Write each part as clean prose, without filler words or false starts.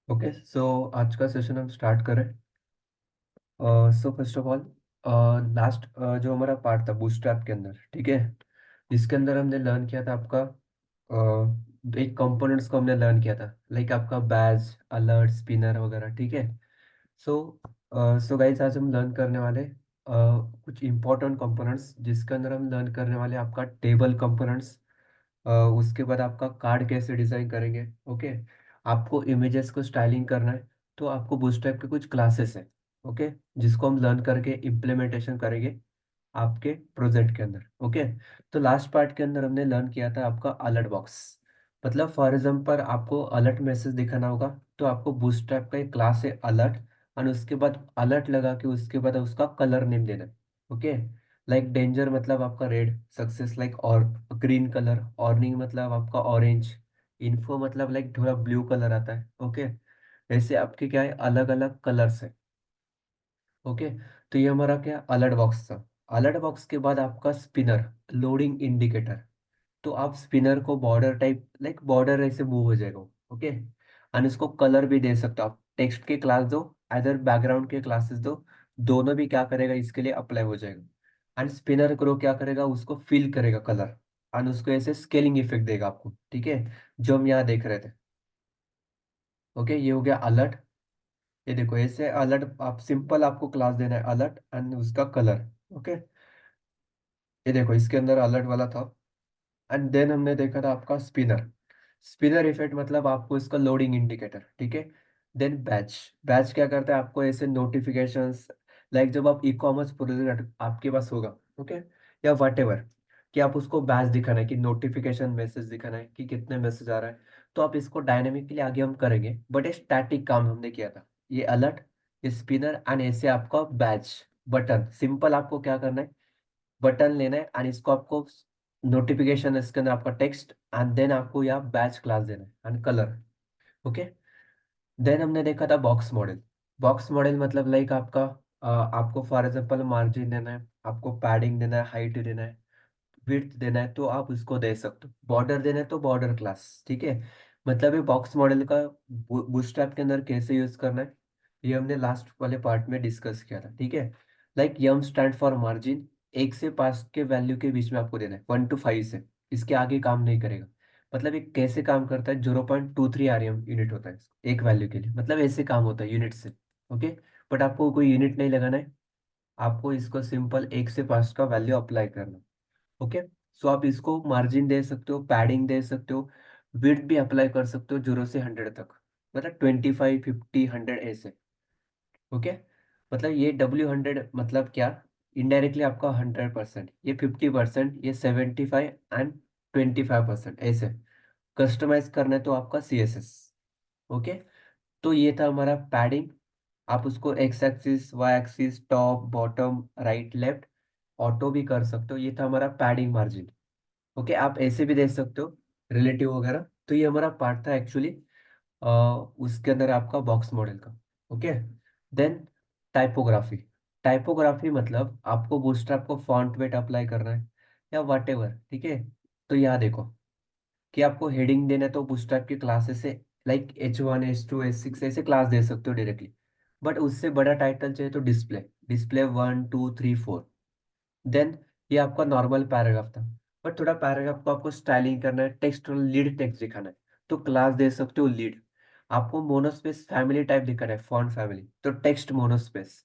Okay so आज का session हम स्टार्ट करें। So first of all, last जो हमारा पार्ट था बूटस्ट्रैप के अंदर, ठीक है, इसके अंदर हमने लर्न किया था आपका एक कंपोनेंट्स को हमने लर्न किया था, लाइक आपका बैज, अलर्ट, स्पिनर वगैरह, ठीक है। सो सो गाइस, आज हम लर्न करने वाले कुछ इंपॉर्टेंट कंपोनेंट्स, जिसके अंदर हम लर्न करने वाले आपका टेबल कंपोनेंट्स। उसके बाद आपका कार्ड कैसे डिजाइन करेंगे। ओके, आपको इमेजेस को स्टाइलिंग करना है, तो आपको बूटस्ट्रैप के कुछ क्लासेस हैं, ओके, जिसको हम लर्न करके इम्प्लीमेंटेशन करेंगे आपके प्रोजेक्ट के अंदर। ओके, तो लास्ट पार्ट के अंदर हमने लर्न किया था आपका अलर्ट बॉक्स। मतलब फॉर एग्जाम्पल आपको अलर्ट मैसेज दिखाना होगा, तो आपको बूटस्ट्रैप का एक क्लास है अलर्ट, और उसके बाद अलर्ट लगा के उसके बाद उसका कलर नेम देना है। ओके, लाइक डेंजर मतलब आपका रेड, सक्सेस लाइक और ग्रीन कलर, ऑर्निंग मतलब आपका ऑरेंज, इन्फो मतलब लाइक थोड़ा ब्लू कलर आता है। ओके, ऐसे आपके क्या है, अलग अलग कलर्स है। ओके, तो ये हमारा क्या अलर्ट बॉक्स था। अलर्ट बॉक्स के बाद आपका स्पिनर, लोडिंग इंडिकेटर। तो आप स्पिनर को बॉर्डर टाइप, लाइक बॉर्डर ऐसे मूव हो जाएगा। ओके, एंड इसको कलर भी दे सकते हो आप, टेक्स्ट के क्लास दो, इधर बैकग्राउंड के क्लासेस दो, दोनों भी क्या करेगा इसके लिए अप्लाई हो जाएगा। एंड स्पिनर करो क्या करेगा, उसको फिल करेगा कलर, एंड उसको ऐसे स्केलिंग इफेक्ट देगा आपको, ठीक है, जो हम यहाँ देख रहे थे। ओके, ये हो गया अलर्ट। ये देखो ऐसे अलर्ट, आप सिंपल आपको क्लास देना है अलर्ट एंड उसका कलर। ओके, ये देखो इसके अंदर अलर्ट वाला था। एंड देन हमने देखा था आपका स्पिनर। स्पिनर इफेक्ट मतलब आपको इसका लोडिंग इंडिकेटर, ठीक है। Then batch. बैच क्या करता है, आपको ऐसे नोटिफिकेशंस, लाइक जब आप ई कॉमर्स प्रोजेक्ट आपके पास होगा, ओके, या वट एवर, कि आप उसको बैच दिखाना है, कि नोटिफिकेशन मैसेज दिखाना है कि कितने मैसेज आ रहा है, तो आप इसको डायनेमिकली आगे हम करेंगे, बट ये स्टैटिक काम हमने किया था। ये अलर्ट, ये स्पिनर, एंड ऐसे आपका बैच बटन, सिंपल आपको क्या करना है, बटन लेना है एंड इसको आपको नोटिफिकेशन, इसके अंदर आपका टेक्स्ट, एंड देन आपको यहाँ बैच क्लास देना है एंड कलर। ओके, देन हमने देखा था बॉक्स मॉडल। बॉक्स मॉडल मतलब लाइक आपका आपको फॉर एग्जांपल मार्जिन देना है, आपको पैडिंग देना है, हाइट देना है, विड्थ देना है, तो आप उसको दे सकते हो। बॉर्डर देना है तो बॉर्डर क्लास, ठीक है। मतलब ये बॉक्स मॉडल का बूटस्ट्रैप के अंदर कैसे यूज करना है, ये हमने लास्ट वाले पार्ट में डिस्कस किया था, ठीक है। Like m stand for margin, 1 से 5 के वैल्यू के बीच में आपको देना है, 1 to 5 से, इसके आगे काम नहीं करेगा। मतलब ये कैसे काम करता है, 0.23 REM यूनिट होता है एक वैल्यू के लिए, मतलब ऐसे काम होता है यूनिट से। ओके, बट आपको कोई यूनिट नहीं लगाना है, आपको इसको सिंपल 1 से 5 का वैल्यू अप्लाई करना है। ओके, सो आप इसको मार्जिन दे सकते हो, पैडिंग दे सकते हो, विड्थ भी अप्लाई कर सकते हो 0 से 100 तक, मतलब 25, 50, 100 ऐसे। ओके, मतलब ये W100 मतलब क्या, इनडायरेक्टली आपका 100%, ये 50%, ये 75 एंड 25% ऐसे कस्टमाइज करना है, तो आपका CSS। ओके, तो ये था हमारा पैडिंग। आप उसको X axis, Y axis, top, bottom, right, left, auto भी कर सकते हो। ये था हमारा पैडिंग मार्जिन। ओके, आप ऐसे भी दे सकते हो, रिलेटिव वगैरह। तो ये हमारा पार्ट था एक्चुअली उसके अंदर आपका बॉक्स मॉडल का। Okay, then typography. टाइपोग्राफी मतलब आपको बूटस्ट्रैप को फॉन्ट वेट अप्लाई करना है या वट एवर, ठीक है। तो यहाँ देखो कि आपको हेडिंग देना है, तो बूटस्ट्रैप की क्लासेस से लाइक H1, H2, H6 ऐसे क्लास दे सकते हो डायरेक्टली। बट उससे बड़ा टाइटल चाहिए तो डिस्प्ले, डिस्प्ले 1, 2, 3, 4। देन ये आपका नॉर्मल पैराग्राफ था, बट थोड़ा पैराग्राफ को आपको स्टाइलिंग करना है, टेक्स्ट और लीड टेक्स्ट दिखाना है, तो क्लास दे सकते हो लीड। आपको मोनोस्पेस फैमिली टाइप दिखाना है, फॉन्ट फैमिली, तो टेक्स्ट मोनोस्पेस।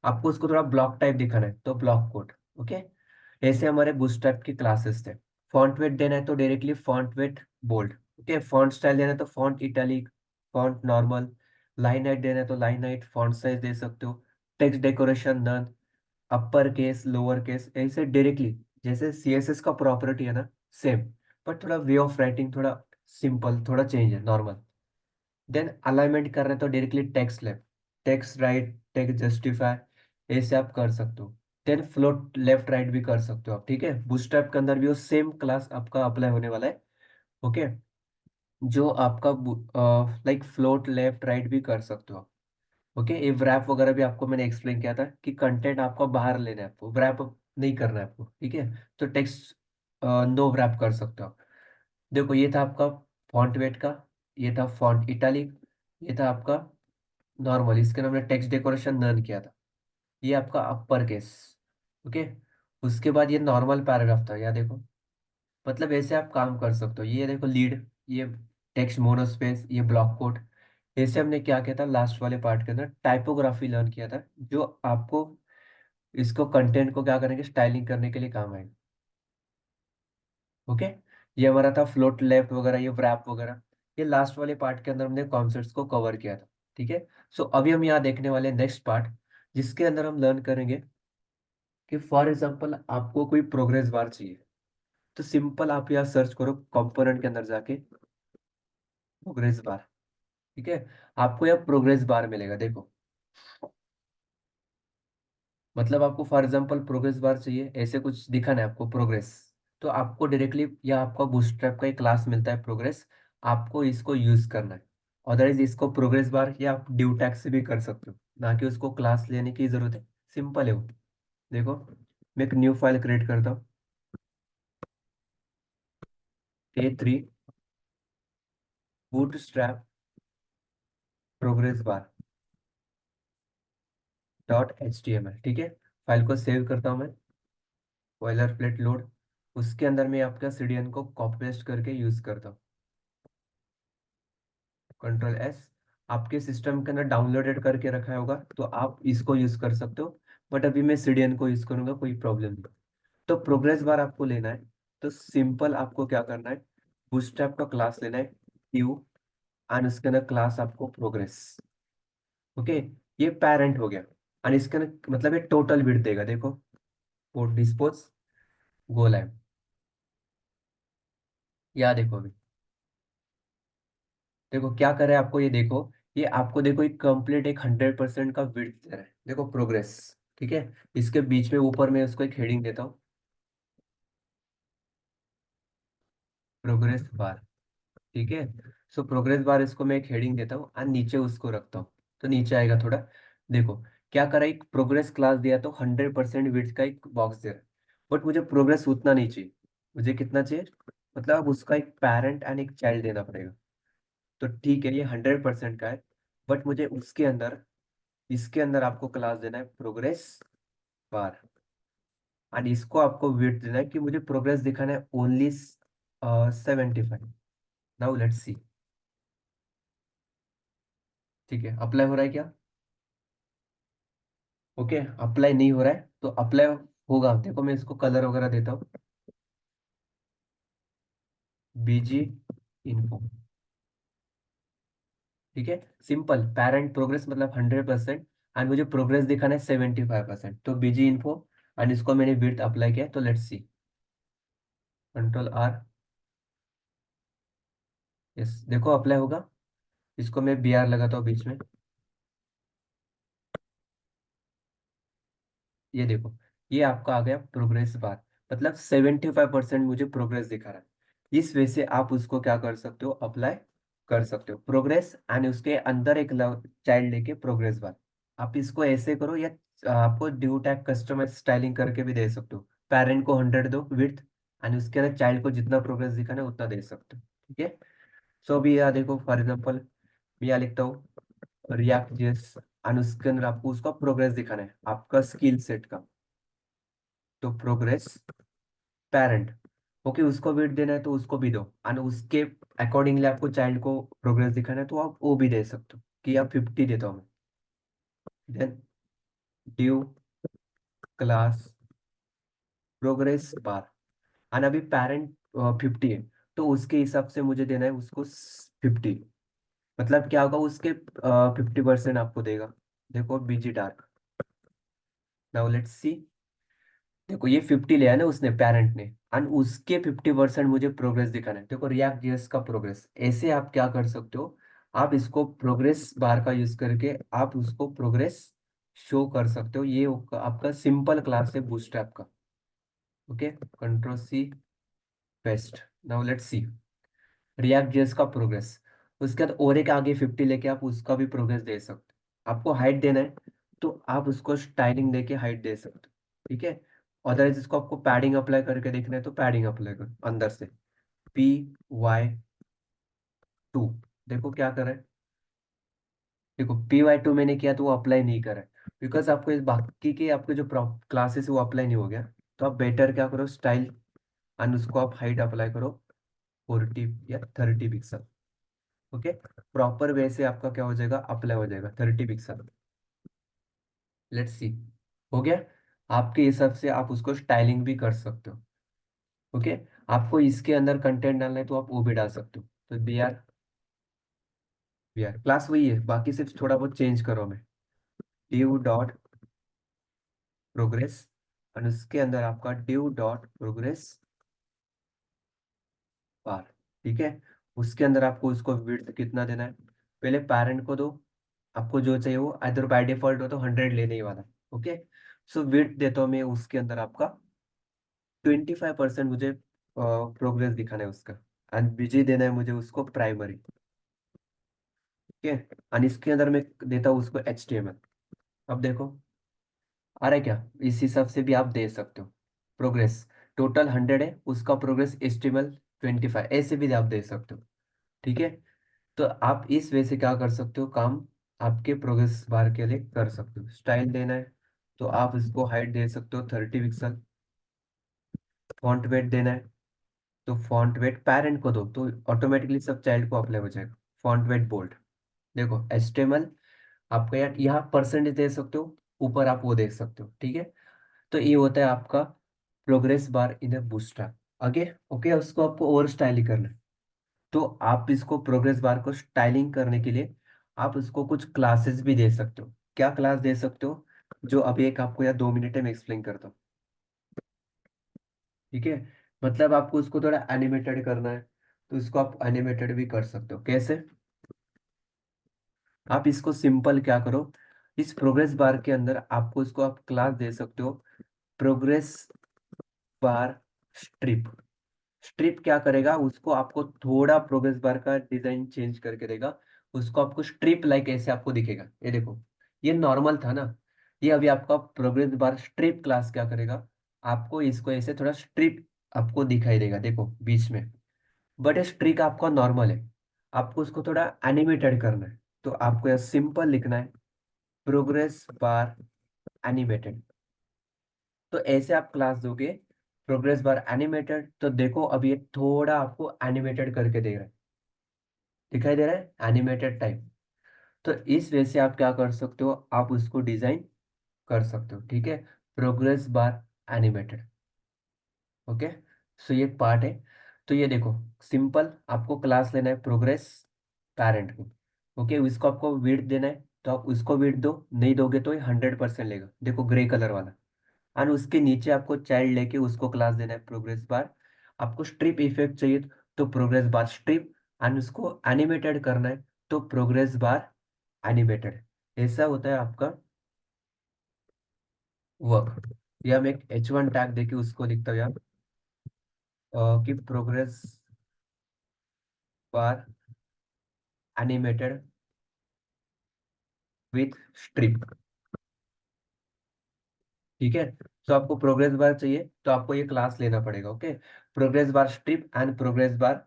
आपको उसको थोड़ा ब्लॉक टाइप दिखाना है, तो ब्लॉक कोड। ओके, ऐसे हमारे बूटस्ट्रैप की क्लासेस थे। फॉन्ट वेट देना है तो directly font weight bold. Okay, font style देना है तो font italic, font normal. Line height देना है तो लाइन हाइट, फॉन्ट साइज दे सकते हो। Text decoration none, upper case, lower case, ऐसे डायरेक्टली, जैसे CSS का प्रॉपर्टी है ना, सेम, बट थोड़ा वे ऑफ राइटिंग थोड़ा सिंपल, थोड़ा चेंज है, नॉर्मल। देन अलाइनमेंट कर रहे हैं तो directly text left, text right, text justify, ऐसे आप कर सकते हो। देन फ्लोट लेफ्ट राइट भी कर सकते हो आप, ठीक है। बूटस्ट्रैप के अंदर भी वो सेम क्लास आपका अप्लाई होने वाला है। ओके, जो आपका लाइक फ्लोट लेफ्ट राइट भी कर सकते हो आप। ओके, ये wrap वगैरह भी आपको मैंने एक्सप्लेन किया था कि कंटेंट आपको बाहर लेना है, आपको wrap नहीं करना है आपको, ठीक है। तो टेक्स्ट नो wrap कर सकते हो आप। देखो ये था आपका फॉन्ट वेट का, ये था फॉन्ट इटालिक, ये था आपका नॉर्मल, इसके अंदर हमने टेक्स्ट डेकोरेशन नन किया था। ये आपका अपर केस। ओके। उसके बाद ये नॉर्मल पैराग्राफ था, या देखो, मतलब ऐसे आप काम कर सकते हो। ये देखो लीड, ये टेक्स्ट मोनोस्पेस, ये ब्लॉक कोड। ऐसे हमने क्या किया था लास्ट वाले पार्ट के अंदर, टाइपोग्राफी लर्न किया था, जो आपको इसको कंटेंट को क्या करेंगे, स्टाइलिंग करने के लिए काम आएगा। ओके। ये हमारा था फ्लोट लेफ्ट वगैरह, ये व्रैप वगैरह। ये लास्ट वाले पार्ट के अंदर हमने कॉन्सेप्ट्स को कवर किया था। ठीक है। सो अभी हम यहाँ देखने वाले नेक्स्ट पार्ट, जिसके अंदर हम लर्न करेंगे कि फॉर एग्जांपल आपको कोई प्रोग्रेस बार चाहिए। तो सिंपल आप यहाँ सर्च करो कंपोनेंट के अंदर जाके, प्रोग्रेस बार। ठीक है। आपको यहाँ प्रोग्रेस बार मिलेगा, देखो। मतलब आपको फॉर एग्जांपल प्रोग्रेस बार चाहिए, ऐसे कुछ दिखाना है आपको प्रोग्रेस। तो आपको डायरेक्टली या आपका बूटस्ट्रैप का एक क्लास मिलता है प्रोग्रेस, आपको इसको यूज करना है। अदरवाइज इसको प्रोग्रेस बार या आप ड्यू टैग से भी कर सकते हो, ना कि उसको क्लास लेने की जरूरत है। सिंपल है वो। देखो, मैं एक न्यू फाइल क्रिएट करता हूँ, A3 bootstrap progress bar .html। ठीक है। फाइल को सेव करता हूँ मैं, बॉयलर प्लेट लोड। उसके अंदर मैं आपका सीडीएन को कॉपी पेस्ट करके यूज करता हूँ, Ctrl+S। आपके सिस्टम के अंदर डाउनलोडेड करके रखा होगा तो आप इसको यूज कर सकते हो। बट अभी मैं सीडीएन को यूज करूंगा, कोई प्रॉब्लम नहीं। तो प्रोग्रेस बार आपको लेना है, तो सिंपल आपको क्या करना है, बूटस्ट्रैप का क्लास लेना है, क्यू, एंड उसके अंदर क्लास आपको प्रोग्रेस। ओके। ये पेरेंट हो गया। एंड इसके अंदर मतलब ये टोटल विड्थ देगा, देखो, कोड डिस्पोज गो लाइव। या देखो अभी, देखो क्या करे आपको, ये देखो, ये आपको देखो एक कंप्लीट एक 100% का विड्थ दे रहा है, देखो प्रोग्रेस। ठीक है। इसके बीच में ऊपर में उसको एक हेडिंग देता हूँ, प्रोग्रेस बार। ठीक है। सो प्रोग्रेस बार, इसको मैं एक हेडिंग देता हूँ और नीचे उसको रखता हूँ, तो नीचे आएगा थोड़ा। देखो क्या करा, एक प्रोग्रेस क्लास दिया तो 100% विड्थ का एक बॉक्स दे रहा है। बट मुझे प्रोग्रेस उतना नहीं चाहिए। मुझे कितना चाहिए, मतलब अब उसका एक पेरेंट एंड एक चाइल्ड देना पड़ेगा। तो ठीक है, ये 100% का है। बट मुझे उसके अंदर, इसके अंदर आपको क्लास देना है प्रोग्रेस बार। एंड इसको आपको वेट देना है कि मुझे प्रोग्रेस दिखाना है ओनली 75। Now let's see. ठीक है, अप्लाई हो रहा है क्या? ओके, अप्लाई नहीं हो रहा है तो अप्लाई होगा, देखो मैं इसको कलर वगैरह देता हूँ, बीजी इन्फो। ठीक है। सिंपल पेरेंट प्रोग्रेस मतलब 100%, एंड मुझे प्रोग्रेस दिखाना है 75%, तो बीजी इन्फो। एंड इसको मैंने विड्थ अप्लाई किया, तो लेट्स सी। Ctrl+R। यस, देखो अप्लाई होगा। इसको मैं बी आर लगाता हूँ बीच में। ये देखो, ये आपका आ गया प्रोग्रेस बार, मतलब 75% मुझे प्रोग्रेस दिखा रहा है। इस वे से आप उसको क्या कर सकते हो, अप्लाई कर सकते हो प्रोग्रेस, एंड उसके अंदर एक चाइल्ड लेके प्रोग्रेस बार। आप इसको ऐसे करो, या आपको ड्यू टैग कस्टमाइज स्टाइलिंग करके भी दे सकते हो। पेरेंट को 100 दो विड्थ, एंड उसके अंदर चाइल्ड को जितना प्रोग्रेस दिखाना है उतना दे सकते हो। ठीक है। सो अभी यहाँ देखो फॉर एग्जाम्पल, मैं यहाँ लिखता हूँ रिएक्ट जेएस, एंड उसके अंदर आपको उसका प्रोग्रेस दिखाना है, आपका स्किल सेट का। तो प्रोग्रेस पेरेंट, ओके, उसको वेट देना है तो उसको भी दो, एंड उसके अकॉर्डिंगली आपको चाइल्ड को प्रोग्रेस दिखाना है तो आप वो भी दे सकते हो, कि आप 50 देता हूँ मैं। Then due class progress bar, and अभी पेरेंट 50 है, तो उसके हिसाब से मुझे देना है उसको 50। मतलब क्या होगा, उसके 50% आपको देगा। देखो बीजी डार्क। Now let's see. देखो ये 50 लिया है ना उसने, पेरेंट ने, एंड उसके 50% मुझे प्रोग्रेस दिखाना है। देखो रिएक्ट जेएस का प्रोग्रेस, ऐसे आप क्या कर सकते हो, आप इसको प्रोग्रेस बार का यूज करके आप उसको प्रोग्रेस शो कर सकते हो। ये आपका सिंपल क्लास है बूटस्ट्रैप का। Okay, Ctrl+C paste. Now let's see react JS का प्रोग्रेस। उसके बाद और एक आगे 50 लेके आप उसका भी प्रोग्रेस दे सकते हो। आपको हाइट देना है तो आप उसको स्टाइलिंग देके हाइट दे सकते हो। ठीक है। अदरवाइज इसको आपको पैडिंग अप्लाई करके देखना है तो पैडिंग अप्लाई करो अंदर से, PY2। देखो क्या करे, देखो PY2 मैंने किया तो वो अप्लाई नहीं करा है, बिकॉज आपको इस बाकी के आपके जो क्लासेस है वो अप्लाई नहीं हो गया। तो आप बेटर क्या करो, स्टाइल एंड उसको आप हाइट अप्लाई करो 40 या 30 पिक्सल। ओके, प्रॉपर वे से आपका क्या हो जाएगा, अप्लाई हो जाएगा 30 पिक्सल। लेट्स सी, हो गया। आपके हिसाब से आप उसको स्टाइलिंग भी कर सकते हो। ओके, आपको इसके अंदर कंटेंट डालना है तो आप वो भी डाल सकते हो। तो बी आर क्लास वही है, बाकी सिर्फ थोड़ा बहुत चेंज करो मैं। div डॉट प्रोग्रेस, और उसके अंदर आपका div डॉट प्रोग्रेस बार। ठीक है, उसके अंदर आपको उसको विड्थ कितना देना है, पहले पेरेंट को दो। आपको जो चाहिए वो इधर बाय डिफॉल्ट हो तो 100 लेने ही वाला। ओके, सो विड्थ देता हूँ मैं उसके अंदर आपका 25% मुझे प्रोग्रेस दिखाना है उसका। एंड बीजी देना है मुझे उसको प्राइमरी। ठीक है, और इसके अंदर मैं देता हूँ उसको HTML। अब देखो आ रहा है क्या, इस हिसाब से भी आप दे सकते हो। प्रोग्रेस टोटल 100 है, उसका प्रोग्रेस HTML 25 ऐसे भी आप दे सकते हो। ठीक है, तो आप इस वे से क्या कर सकते हो काम, आपके प्रोग्रेस बार के लिए कर सकते हो। स्टाइल देना है तो आप इसको हाइट दे सकते हो 30 पिक्सल। फॉन्ट वेट देना है तो फॉन्ट वेट पेरेंट को दो तो ऑटोमेटिकली सब चाइल्ड को अप्लाई हो जाएगा। Font weight bold. देखो HTML आपका यहाँ परसेंटेज दे सकते हो, ऊपर आप वो देख सकते हो। ठीक है, तो ये होता है आपका प्रोग्रेस बार इन बूस्टरैप। आगे ओके, उसको आपको ओवर स्टाइलिंग करना है। तो आप इसको प्रोग्रेस बार को स्टाइलिंग करने के लिए आप उसको कुछ क्लासेस भी दे सकते हो। क्या क्लास दे सकते हो, जो अभी एक आपको या 2 मिनट में एक्सप्लेन करता हूँ। ठीक है, मतलब आपको उसको थोड़ा एनिमेटेड करना है तो उसको आप एनिमेटेड भी कर सकते हो। कैसे, आप इसको सिंपल क्या करो, इस प्रोग्रेस बार के अंदर आपको इसको आप क्लास दे सकते हो, प्रोग्रेस बार स्ट्रिप। स्ट्रिप क्या करेगा, उसको आपको थोड़ा प्रोग्रेस बार का डिजाइन चेंज करके देगा। उसको आपको स्ट्रिप लाइक ऐसे आपको दिखेगा। ये देखो, ये नॉर्मल था ना, ये अभी आपका प्रोग्रेस बार स्ट्रिप क्लास क्या करेगा, आपको इसको ऐसे थोड़ा स्ट्रिप आपको दिखाई देगा, देखो बीच में। बट ये स्ट्रिक आपका नॉर्मल है, आपको उसको थोड़ा एनिमेटेड करना है तो आपको यह सिंपल लिखना है, प्रोग्रेस बार एनिमेटेड। तो ऐसे आप क्लास दोगे प्रोग्रेस बार एनिमेटेड, तो देखो अभी ये थोड़ा आपको एनिमेटेड करके दे रहा है, दिखाई दे रहा है एनिमेटेड टाइप। तो इस वजह से आप क्या कर सकते हो, आप उसको डिजाइन कर सकते हो। ठीक है, प्रोग्रेस बार एनिमेटेड। ओके, सो ये पार्ट है। तो ये देखो, सिंपल आपको क्लास लेना है प्रोग्रेस पेरेंट को। ओके, इसको आपको विड्थ देना है तो आप उसको विड्थ दो, नहीं दोगे तो ये 100% लेगा, देखो ग्रे कलर वाला। और उसके नीचे आपको चाइल्ड लेके उसको क्लास देना है प्रोग्रेस बार। आपको स्ट्रिप इफेक्ट चाहिए तो प्रोग्रेस बार स्ट्रिप, एंड उसको एनिमेटेड करना है तो प्रोग्रेस बार एनिमेटेड। ऐसा होता है आपका वर्क। या मैं एक H1 टैग देके उसको लिखता हूँ यार, कि progress bar animated with strip. ठीक है, तो आपको प्रोग्रेस बार चाहिए तो आपको ये क्लास लेना पड़ेगा। Okay, progress bar strip and progress bar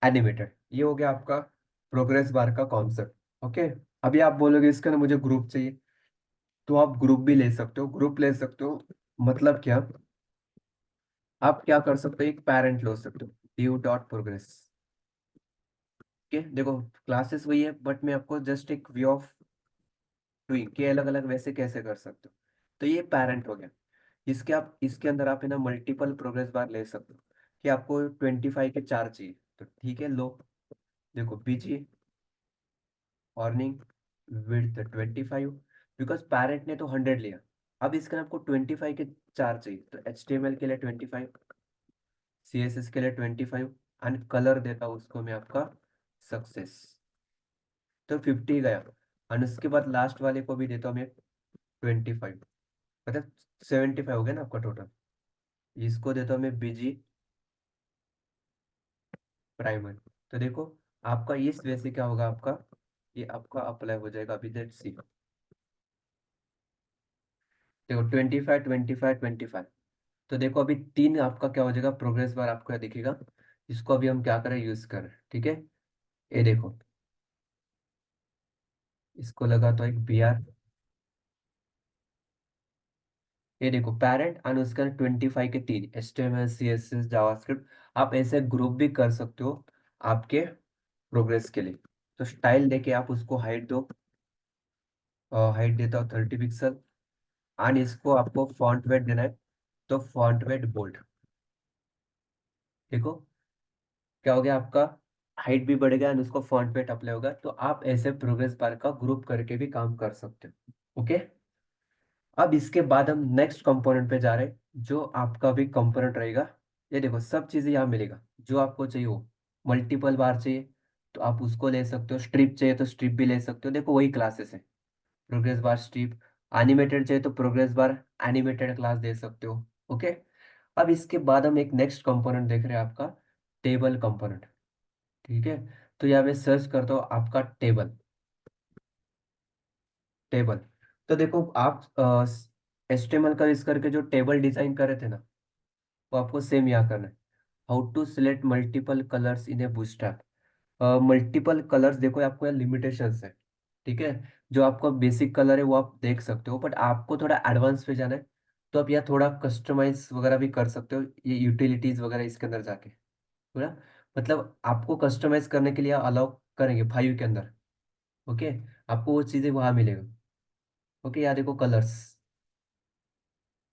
animated, ये हो गया आपका प्रोग्रेस बार का कॉन्सेप्ट। ओके, अभी आप बोलोगे इसके अंदर मुझे ग्रुप चाहिए, तो आप ग्रुप भी ले सकते हो, ग्रुप ले सकते हो। मतलब क्या, आप क्या कर सकते हो, एक पेरेंट लो सकते हो, ड्यू डॉट प्रोग्रेस। ओके, देखो क्लासेस वही है बट मैं आपको जस्ट एक वे ऑफ डूइंग के अलग अलग वैसे कैसे कर सकते हो। तो ये पेरेंट हो गया, इसके आप इसके अंदर आप है ना मल्टीपल प्रोग्रेस बार ले सकते हो। कि आपको 25 के 4 चाहिए तो ठीक है लो। देखो बीजी अर्निंग विड्थ 25, बिकॉज पैरेंट ने तो 100 लिया। अब इसके आपको 25 के 4 चाहिए तो HTML के लिए 25, CSS के लिए 25, एंड कलर देता हूँ उसको मैं आपका सक्सेस। तो 50 गया, एंड उसके बाद लास्ट वाले को भी देता हूँ मैं 25, मतलब 75 हो गया ना आपका टोटल। इसको देता हूँ मैं बीजी प्राइमर। तो देखो आपका इस वे से क्या होगा, आपका ये आपका अप्लाई हो जाएगा। अभी लेट्स सी, देखो 25 25 25। तो देखो अभी तीन आपका क्या हो जाएगा, प्रोग्रेस बार आपको दिखेगा। इसको अभी हम क्या करें, यूज करें। ठीक है, ये देखो इसको लगा तो एक बी आर। ये देखो पेरेंट एंड उसके 25 के तीन HTML CSS जावास्क्रिप्ट। आप ऐसे ग्रुप भी कर सकते हो आपके प्रोग्रेस के लिए। तो स्टाइल देके आप उसको हाइट दो। हाइट देता हूँ 30 पिक्सल। एंड इसको आपको फॉन्ट वेट देना है। तो फॉन्ट वेट बोल्ड। देखो क्या हो गया आपका, हाइट भी बढ़ गया एंड उसको फॉन्ट वेट अप्लाई होगा। तो आप ऐसे प्रोग्रेस बार का ग्रुप करके भी काम कर सकते हो। ओके। अब इसके बाद हम नेक्स्ट कंपोनेंट पे जा रहे हैं, जो आपका भी कंपोनेंट रहेगा। ये देखो सब चीजें यहाँ मिलेगा जो आपको चाहिए हो। मल्टीपल बार चाहिए तो आप उसको ले सकते हो, स्ट्रिप चाहिए तो स्ट्रिप भी ले सकते हो, देखो वही क्लासेस है। Progress bar strip. एनिमेटेड चाहिए तो प्रोग्रेस बार एनिमेटेड क्लास दे सकते हो। ओके। अब इसके बाद हम एक नेक्स्ट कंपोनेंट देख रहे हैं आपका, टेबल कंपोनेंट। ठीक है। तो यहाँ पे सर्च करता हूँ आपका टेबल। टेबल। तो देखो आप HTML का यूज करके जो टेबल डिजाइन करे थे ना, वो आपको सेम यहाँ करना है। How to select multiple colours in a Bootstrap. Multiple colours देखो आपको यहाँ लिमिटेशंस है। ठीक है। जो आपका बेसिक कलर है वो आप देख सकते हो, बट आपको थोड़ा एडवांस पे जाना है। तो आप यहाँ थोड़ा कस्टमाइज वगैरह भी कर सकते हो, ये यूटिलिटीज वगैरह इसके अंदर जाके पूरा। मतलब आपको कस्टमाइज करने के लिए अलाउ करेंगे 5 के अंदर। ओके। आपको वो चीज़ें वहाँ मिलेगा। ओके। यहाँ देखो कलर्स,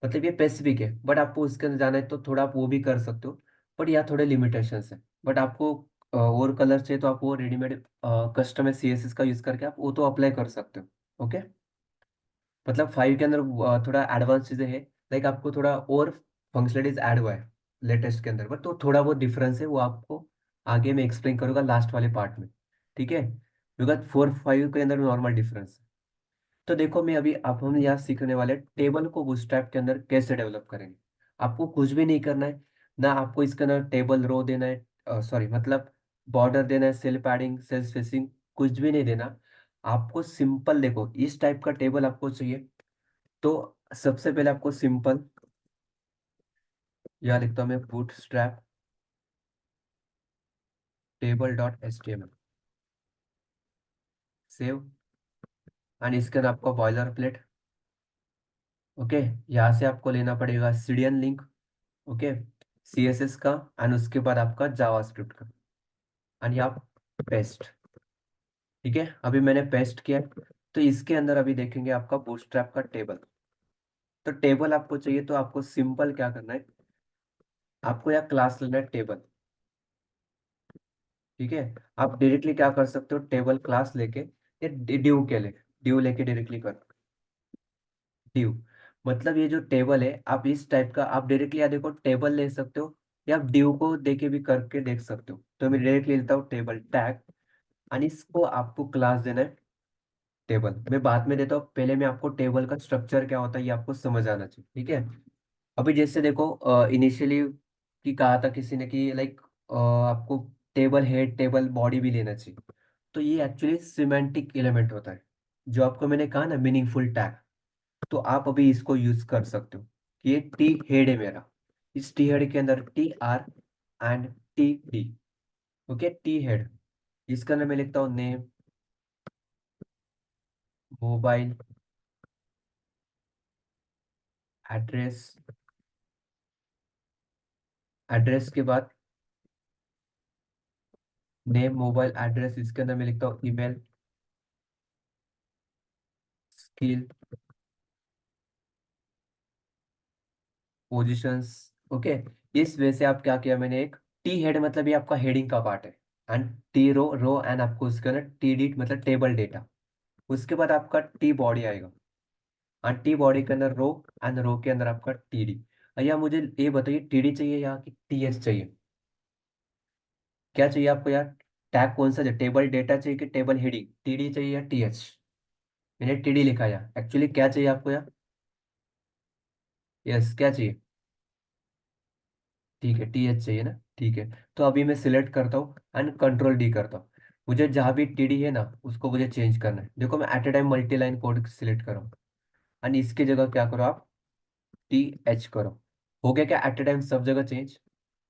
मतलब ये स्पेसिफिक है, बट आपको उसके अंदर जाना है तो थोड़ा आप वो भी कर सकते हो। बट यहाँ थोड़े लिमिटेशंस है, बट आपको और कलर चाहिए तो आप वो रेडीमेड कस्टमाइज CSS का यूज करके आप वो तो अप्लाई कर सकते हो। ओके। मतलब 5 के अंदर थोड़ा एडवांस चीजें है। लाइक आपको थोड़ा और फंक्शनलिटीज ऐड हुआ है लेटेस्ट के अंदर, बट तो थोड़ा वो डिफरेंस है, वो आपको आगे मैं एक्सप्लेन करूंगा लास्ट वाले पार्ट में। ठीक है। बिकॉज 4 5 के अंदर नॉर्मल डिफरेंस। तो देखो मैं अभी अब हम यहाँ सीखने वाले टेबल को बूटस्ट्रैप के अंदर कैसे डेवलप करेंगे। आपको कुछ भी नहीं करना है। ना आपको इसके अंदर टेबल रो देना है, सॉरी मतलब बॉर्डर देना है, सेल पैडिंग, सेल स्पेसिंग, कुछ भी नहीं देना। आपको सिंपल देखो इस टाइप का टेबल आपको चाहिए। तो सबसे पहले आपको सिंपल यहाँ लिखता हूँ मैं, बूटस्ट्रैप table.html सेव। एंड इसके अंदर आपको बॉयलर प्लेट। ओके। यहाँ से आपको लेना पड़ेगा सीडीएन लिंक। ओके। CSS का एंड उसके बाद आपका जावास्क्रिप्ट का। एंड यहाँ पेस्ट। ठीक है। अभी मैंने पेस्ट किया। तो इसके अंदर अभी देखेंगे आपका बूटस्ट्रैप का टेबल। तो टेबल आपको चाहिए तो आपको सिंपल क्या करना है, आपको यहाँ क्लास लेना है टेबल। ठीक है। आप डायरेक्टली क्या कर सकते हो, टेबल क्लास लेके ये ड्यू के ले, ड्यू लेके डायरेक्टली कर। ड्यू मतलब ये जो टेबल है आप इस टाइप का आप डायरेक्टली या देखो टेबल ले सकते हो, या आप ड्यू को देके भी करके देख सकते हो। तो मैं डायरेक्टली लेता हूँ टेबल टैग। और इसको आपको क्लास देना है टेबल। मैं बाद में देता हूँ, पहले मैं आपको टेबल का स्ट्रक्चर क्या होता है ये आपको समझ आना चाहिए। ठीक है। अभी जैसे देखो इनिशियली की कहा था किसी ने कि लाइक आपको टेबल हेड टेबल बॉडी भी लेना चाहिए। तो ये एक्चुअली सिमेंटिक एलिमेंट होता है, जो आपको मैंने कहा ना मीनिंगफुल टैग। तो आप अभी इसको यूज कर सकते हो कि ये टी हेड है मेरा। इस टी हेड के अंदर TR and TD। Okay. T head, इसके अंदर मैं लिखता हूँ नेम, मोबाइल एड्रेस। एड्रेस के बाद नेम मोबाइल एड्रेस, इसके अंदर मैं लिखता हूँ ईमेल, स्किल, पोजीशंस। ओके। इस वे से आप क्या किया मैंने, एक टी हेड मतलब ये आपका हेडिंग का पार्ट है। And T row row and आपको उसके अंदर TD मतलब टेबल डेटा। उसके बाद आपका टी बॉडी आएगा। एंड टी बॉडी के अंदर रो, एंड रो के अंदर आपका TD। भैया मुझे ये बताइए TD चाहिए या कि TH चाहिए, क्या चाहिए आपको यार। टैग कौन सा चाहिए, टेबल डेटा चाहिए कि टेबल हेडिंग, TD चाहिए या TH। मैंने TD लिखा यार, एक्चुअली क्या चाहिए आपको यार। यस क्या चाहिए। ठीक है TH चाहिए ना, ठीक है। तो अभी मैं सिलेक्ट करता हूँ एंड कंट्रोल D करता हूँ। मुझे जहाँ भी TD है ना उसको मुझे चेंज करना है। देखो मैं at a time multi line code select कर रहा हूँ। एंड इसकी जगह क्या करो आप, TH करो। हो गया क्या एट ए टाइम सब जगह चेंज।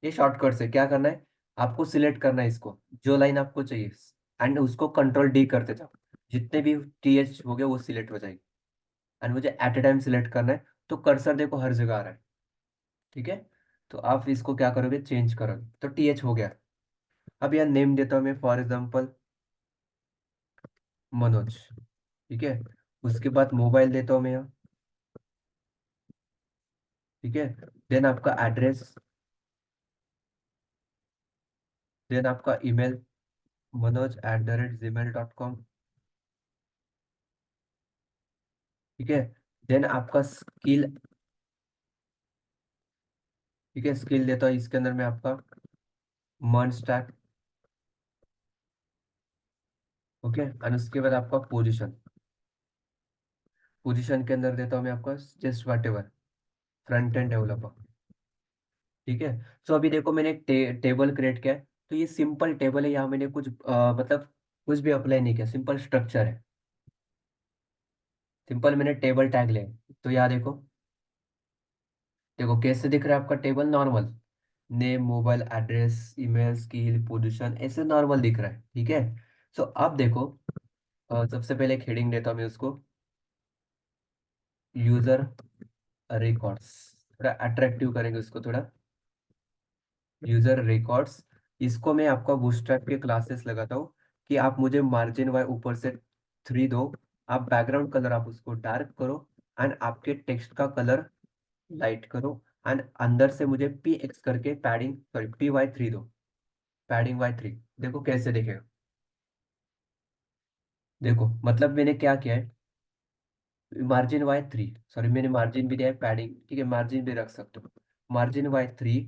ये शॉर्टकट से क्या करना है, आपको सिलेक्ट करना है इसको जो लाइन आपको चाहिए, एंड उसको कंट्रोल D करते जाओ। जितने भी TH हो गए वो सिलेक्ट हो जाएंगे। एंड मुझे एट ए टाइम सिलेक्ट करना है, तो कर्सर देखो हर जगह आ रहा है। ठीक है, तो आप इसको क्या करोगे, चेंज करोगे, तो TH हो गया। अब यहाँ नेम देता हूँ मैं, फॉर एग्जाम्पल मनोज। ठीक है, उसके बाद मोबाइल देता हूँ मैं यहाँ। ठीक है, देन आपका एड्रेस, देन आपका ईमेल, manoj@gmail.com। ठीक है, देन आपका स्किल। ठीक है, स्किल देता हूँ इसके अंदर मैं आपका मन स्टैक। ओके, और उसके बाद आपका पोजीशन। पोजीशन के अंदर देता हूँ मैं आपका जस्ट वाट एवर, फ्रंट एंड डेवलपर। ठीक है, सो अभी देखो मैंने एक टेबल क्रिएट किया है। तो ये सिंपल टेबल है, यहाँ मैंने कुछ मतलब कुछ भी अप्लाई नहीं किया, सिंपल स्ट्रक्चर है। सिंपल मैंने टेबल टैग ले, तो यहाँ देखो, देखो कैसे दिख रहा है आपका table, normal. Name, mobile address, email, skill, position, ऐसे नॉर्मल दिख रहा है। ठीक है, सो अब देखो, सबसे पहले एक हेडिंग देता हूँ मैं उसको, यूजर रिकॉर्ड्स। थोड़ा अट्रैक्टिव करेंगे उसको थोड़ा, यूजर रिकॉर्ड्स। इसको मैं आपका बूटस्ट्रैप के क्लासेस लगाता हूँ कि आप मुझे मार्जिन वाई ऊपर से 3 दो, आप बैकग्राउंड कलर आप उसको डार्क करो, एंड आपके टेक्स्ट का कलर लाइट करो, एंड अंदर से मुझे PX करके पैडिंग, सॉरी PY3 दो, पैडिंग Y3। देखो कैसे दिखेगा। देखो मतलब मैंने क्या किया है, मार्जिन Y3, सॉरी मैंने मार्जिन भी दिया है, पैडिंग ठीक है, मार्जिन भी रख सकते हो। Margin Y3,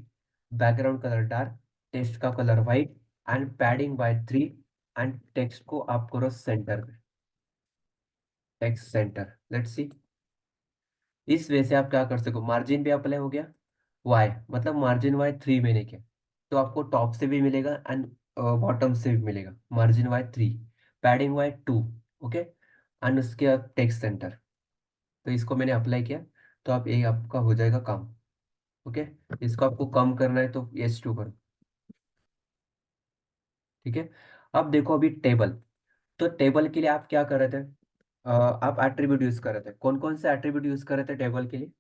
background colour dark, text का colour white, and padding Y3, and text को आप करो सेंटर में, टेक्स्ट सेंटर, लेट्स सी। इस वे से आप क्या कर सको, मार्जिन भी अप्लाई हो गया, वाई मतलब मार्जिन Y3 मैंने किया, तो आपको टॉप से भी मिलेगा एंड बॉटम से भी मिलेगा, margin Y3, padding Y2। Okay, and उसके बाद टेक्स्ट सेंटर। तो इसको मैंने अप्लाई किया, तो आप ये आपका हो जाएगा काम। ओके, इसको आपको कम करना है तो H2 करो। ठीक है, अब देखो अभी टेबल, तो टेबल के लिए आप क्या कर रहे थे, आप एट्रीब्यूट यूज कर रहे थे, कौन कौन से एट्रीब्यूट यूज कर रहे थे टेबल के लिए।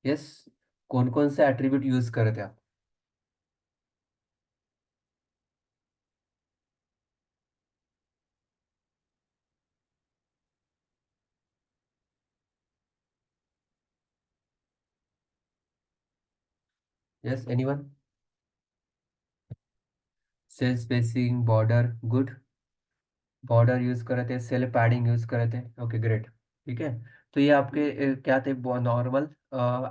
यस, कौन कौन से एट्रीब्यूट यूज कर रहे थे आप। Yes, anyone. Cell spacing, border, good. Border use कर रहे थे, सेल पैडिंग यूज कर रहे थे, ओके ग्रेट। ठीक है, तो ये आपके क्या थे, नॉर्मल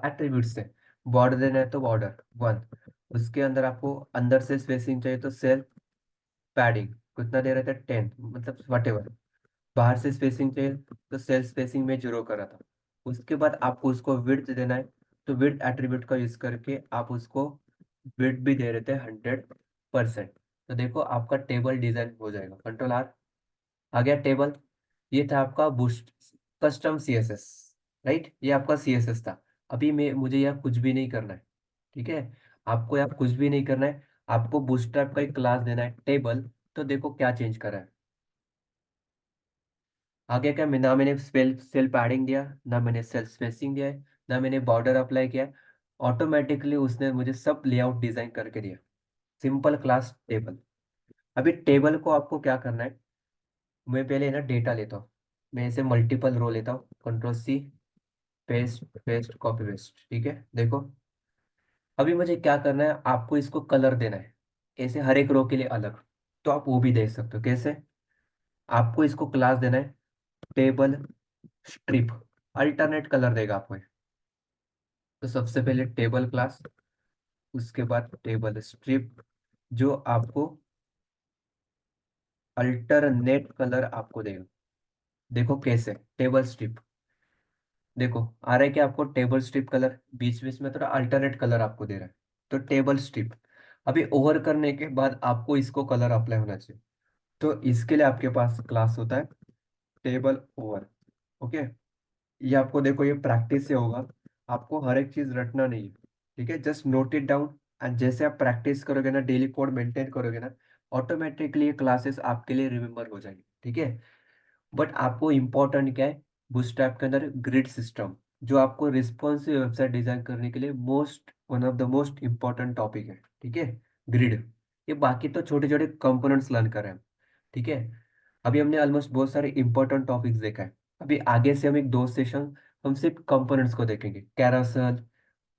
एट्रीब्यूट्स थे। बॉर्डर देना है तो बॉर्डर 1, उसके अंदर आपको अंदर से स्पेसिंग चाहिए तो सेल पैडिंग कितना दे रहे थे, 10, मतलब वट एवर। बाहर से स्पेसिंग चाहिए तो सेल स्पेसिंग में 0 करा था। उसके बाद आपको उसको विड्थ देना है, तो विड्थ एट्रीब्यूट का यूज करके आप उसको विड्थ भी दे रहे थे 100%। तो देखो आपका टेबल डिजाइन हो जाएगा, कंट्रोल R। आ गया टेबल। ये था आपका बूस्ट कस्टम CSS, राइट, ये आपका CSS था। अभी मैं मुझे यहाँ कुछ भी नहीं करना है। ठीक है, आपको यहाँ कुछ भी नहीं करना है, आपको बूटस्ट्रैप का एक क्लास देना है टेबल। तो देखो क्या चेंज करा है, आगे क्या, मैं ना मैंने स्पेल सेल पैडिंग दिया, ना मैंने सेल स्पेसिंग दिया है, ना मैंने बॉर्डर अप्लाई किया है। ऑटोमेटिकली उसने मुझे सब लेआउट डिजाइन करके दिया, सिंपल क्लास टेबल। अभी टेबल को आपको क्या करना है, मैं पहले ना डेटा लेता हूँ, मैं इसे मल्टीपल रो लेता हूँ, control C, paste paste copy paste. ठीक है, देखो अभी मुझे क्या करना है, आपको इसको कलर देना है, ऐसे हर एक रो के लिए अलग। तो आप वो भी देख सकते हो कैसे, आपको इसको क्लास देना है टेबल स्ट्रिप, अल्टरनेट कलर देगा आपको ये। तो सबसे पहले टेबल क्लास, उसके बाद टेबल स्ट्रिप, जो आपको अल्टरनेट कलर आपको देगा। देखो कैसे, टेबल स्ट्रिप, देखो आ रहा है कि आपको टेबल स्ट्रिप कलर, बीच बीच में थोड़ा अल्टरनेट कलर आपको दे रहा है। तो टेबल स्ट्रिप, अभी ओवर करने के बाद आपको इसको कलर अप्लाई होना चाहिए। तो इसके लिए आपके पास क्लास होता है टेबल ओवर। ओके, ये आपको देखो ये प्रैक्टिस से होगा, आपको हर एक चीज रटना नहीं है। ठीक है, just note it down, and जैसे आप प्रैक्टिस करोगे ना, डेली कोड मेंटेन करोगे ना, ऑटोमेटिकली ये क्लासेस आपके लिए रिमेम्बर हो जाएंगी, ठीक है। बट आपको इम्पोर्टेंट क्या है, बूटस्ट्रैप के अंदर ग्रिड सिस्टम, जो आपको रिस्पॉन्सिव वेबसाइट डिजाइन करने के लिए one of the most important topic है, ठीक है। ग्रिड। ये बाकी तो छोटे छोटे कंपोनेंट्स लर्न कर रहे हैं, ठीक है। अभी हमने ऑलमोस्ट बहुत सारे इंपॉर्टेंट टॉपिक्स देखा है। अभी आगे से हम एक दो सेशन हम सिर्फ कंपोनेंट्स को देखेंगे। कैरासल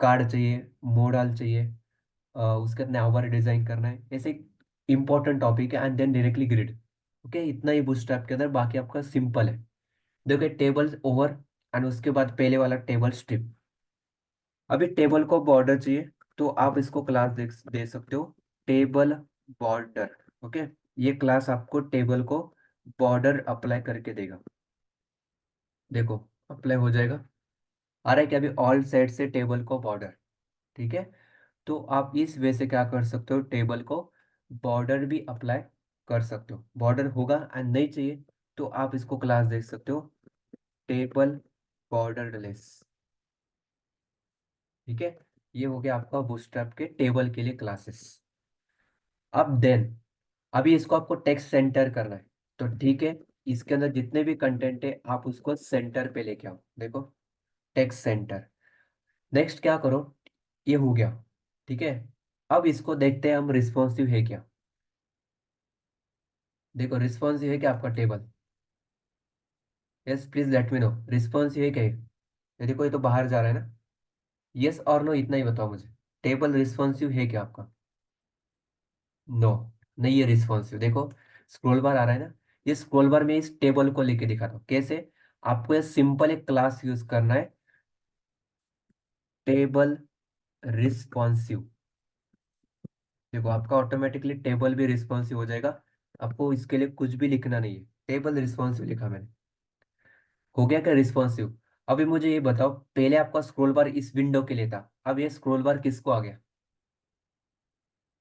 कार्ड चाहिए, मोडाल चाहिए, उसके बाद नावबार डिजाइन करना है, ऐसे इंपॉर्टेंट टॉपिक है, and then directly grid. Okay, इतना ही बूटस्ट्रैप के अंदर, बाकी आपका सिंपल है। देखिए टेबल ओवर, एंड उसके बाद पहले वाला टेबल स्ट्रिप। अभी टेबल को बॉर्डर चाहिए, तो आप इसको क्लास दे सकते हो, टेबल बॉर्डर। ओके, ये क्लास आपको टेबल को बॉर्डर अप्लाई करके देगा। देखो अप्लाई हो जाएगा, आ रहा है कि अभी ऑल साइड से टेबल को बॉर्डर, ठीक है। तो आप इस वे से क्या कर सकते हो, टेबल को बॉर्डर भी अप्लाई कर सकते हो। बॉर्डर होगा एंड नहीं चाहिए तो आप इसको क्लास देख सकते हो, टेबल बॉर्डर लेस, ठीक है। ये हो गया आपका बूटस्ट्रैप के टेबल के लिए क्लासेस। अब देन, अभी इसको आपको टेक्स्ट सेंटर करना है, तो ठीक है, इसके अंदर जितने भी कंटेंट है आप उसको सेंटर पे लेके आओ। देखो टेक्स्ट सेंटर। नेक्स्ट क्या करो, ये हो गया, ठीक है। अब इसको देखते हैं हम रिस्पॉन्सिव है क्या। देखो रिस्पॉन्सिव है क्या आपका table? Yes please let me know, responsive है क्या ये देखो, ये तो बाहर जा रहा है ना। यस और नो इतना ही बताओ मुझे, टेबल रिस्पॉन्सिव है क्या आपका? नो, नहीं है रिस्पॉन्सिव। देखो स्क्रॉल बार आ रहा है ना, ये स्क्रॉल बार में इस टेबल को लेके दिखाता हूँ कैसे। आपको ये सिंपल एक क्लास यूज करना है, टेबल रिस्पॉन्सिव। देखो आपका ऑटोमेटिकली टेबल भी रिस्पॉन्सिव हो जाएगा। आपको इसके लिए कुछ भी लिखना नहीं है, टेबल रिस्पॉन्सिव लिखा मैंने। हो गया क्या रिस्पॉन्सिव? अभी मुझे ये बताओ, पहले आपका स्क्रॉल बार इस विंडो के लिए था, अब ये स्क्रॉल बार किसको आ गया?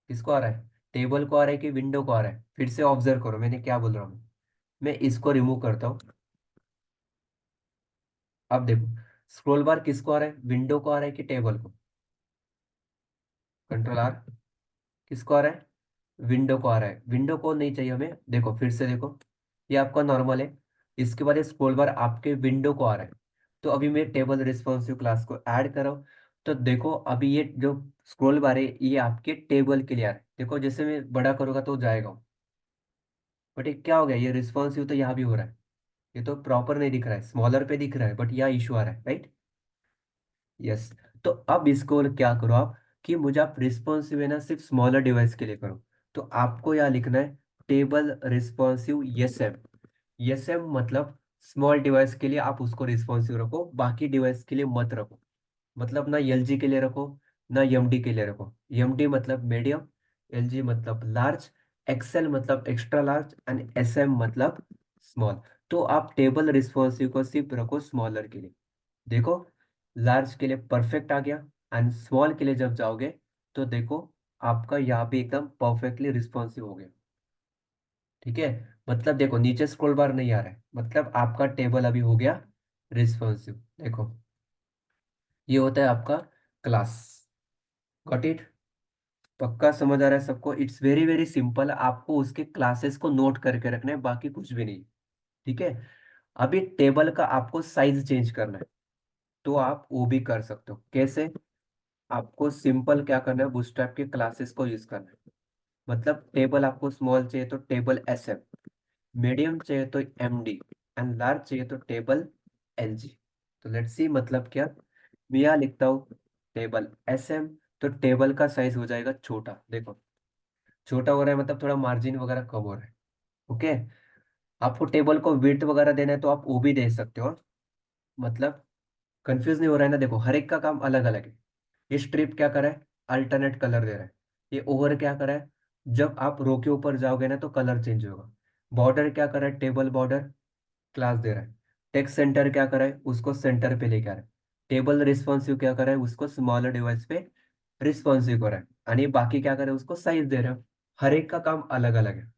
किसको आ रहा है? टेबल को आ रहा है कि विंडो को आ रहा है? फिर से ऑब्जर्व करो मैंने क्या बोल रहा हूँ। मैं इसको रिमूव करता हूँ। अब देखो स्क्रॉल बार किसको आ रहा है, विंडो को आ रहा है कि टेबल को? Control R. किसको आ रहा है? विंडो को आ रहा है। विंडो को नहीं चाहिए हमें, देखो फिर से देखो, ये आपका नॉर्मल है, इसके बाद ये स्क्रॉल बार आपके विंडो को आ रहा है। तो अभी मैं टेबल रिस्पॉन्सिव क्लास को ऐड करो, तो देखो अभी ये जो स्क्रॉल बार है ये आपके टेबल के लिए आ रहा है। देखो जैसे मैं बड़ा करूंगा तो जाएगा, बट ये क्या हो गया, ये रिस्पॉन्सिव तो यहाँ भी हो रहा है। ये तो प्रॉपर नहीं दिख रहा है, स्मॉलर पे दिख रहा है, बट यहाँ इशू आ रहा है, राइट। यस। तो अब इसको क्या करो आप, कि मुझे आप रिस्पॉन्सिव है ना सिर्फ स्मॉलर डिवाइस के लिए करो। तो आपको यहाँ लिखना है table responsive S M. S M मतलब स्मॉल डिवाइस के लिए आप उसको रिस्पॉन्सिव रखो, बाकी डिवाइस के लिए मत रखो। मतलब ना एलजी के लिए रखो, ना एमडी के लिए रखो। एमडी मतलब मीडियम, एलजी मतलब लार्ज, एक्सएल मतलब एक्स्ट्रा लार्ज, एंड एसएम मतलब स्मॉल। तो आप टेबल रिस्पॉन्सिव को सिर्फ रखो स्मॉलर के लिए। देखो लार्ज के लिए परफेक्ट आ गया, एंड स्मॉल के लिए जब जाओगे तो देखो आपका यहाँ पे एकदम परफेक्टली रिस्पॉन्सिव हो गया, ठीक है। मतलब देखो नीचे स्क्रॉल बार नहीं आ रहा है, मतलब आपका टेबल अभी हो गया रिस्पॉन्सिव। देखो ये होता है आपका क्लास। Got it? पक्का समझ आ रहा है सबको? इट्स वेरी वेरी सिंपल, आपको उसके क्लासेस को नोट करके रखना है, बाकी कुछ भी नहीं, ठीक है। अभी टेबल का आपको साइज चेंज करना है, तो आप वो भी कर सकते हो। कैसे? आपको सिंपल क्या करना है, बूटस्ट्रैप के क्लासेस को यूज करना है। मतलब टेबल आपको स्मॉल चाहिए तो टेबल एस एम, मीडियम चाहिए तो एम डी, एंड लार्ज चाहिए तो टेबल एल जी। तो लेट्स सी मतलब क्या, मैं यहाँ लिखता हूँ टेबल एस एम, तो टेबल का साइज हो जाएगा छोटा। देखो छोटा हो रहा है मतलब थोड़ा मार्जिन वगैरह कम हो रहा है, ओके। आपको टेबल को विड्थ वगैरह देना है तो आप वो भी दे सकते हो। मतलब कंफ्यूज नहीं हो रहा है ना? देखो हर एक का काम अलग अलग है। ये स्ट्रिप क्या कर रहा है, अल्टरनेट कलर दे रहा है। ये ओवर क्या कर रहा है, जब आप रो के ऊपर जाओगे ना तो कलर चेंज होगा। बॉर्डर क्या कर रहा है, टेबल बॉर्डर क्लास दे रहा है। टेक्स्ट सेंटर क्या कर रहा है, उसको सेंटर पे लेके आ रहा है। टेबल रिस्पॉन्सिव क्या कर रहा है, उसको स्मॉलर डिवाइस पे रिस्पॉन्सिव कर रहा है। आणि बाकी क्या कर रहा है, उसको साइज दे रहा है। हर एक का काम अलग अलग है।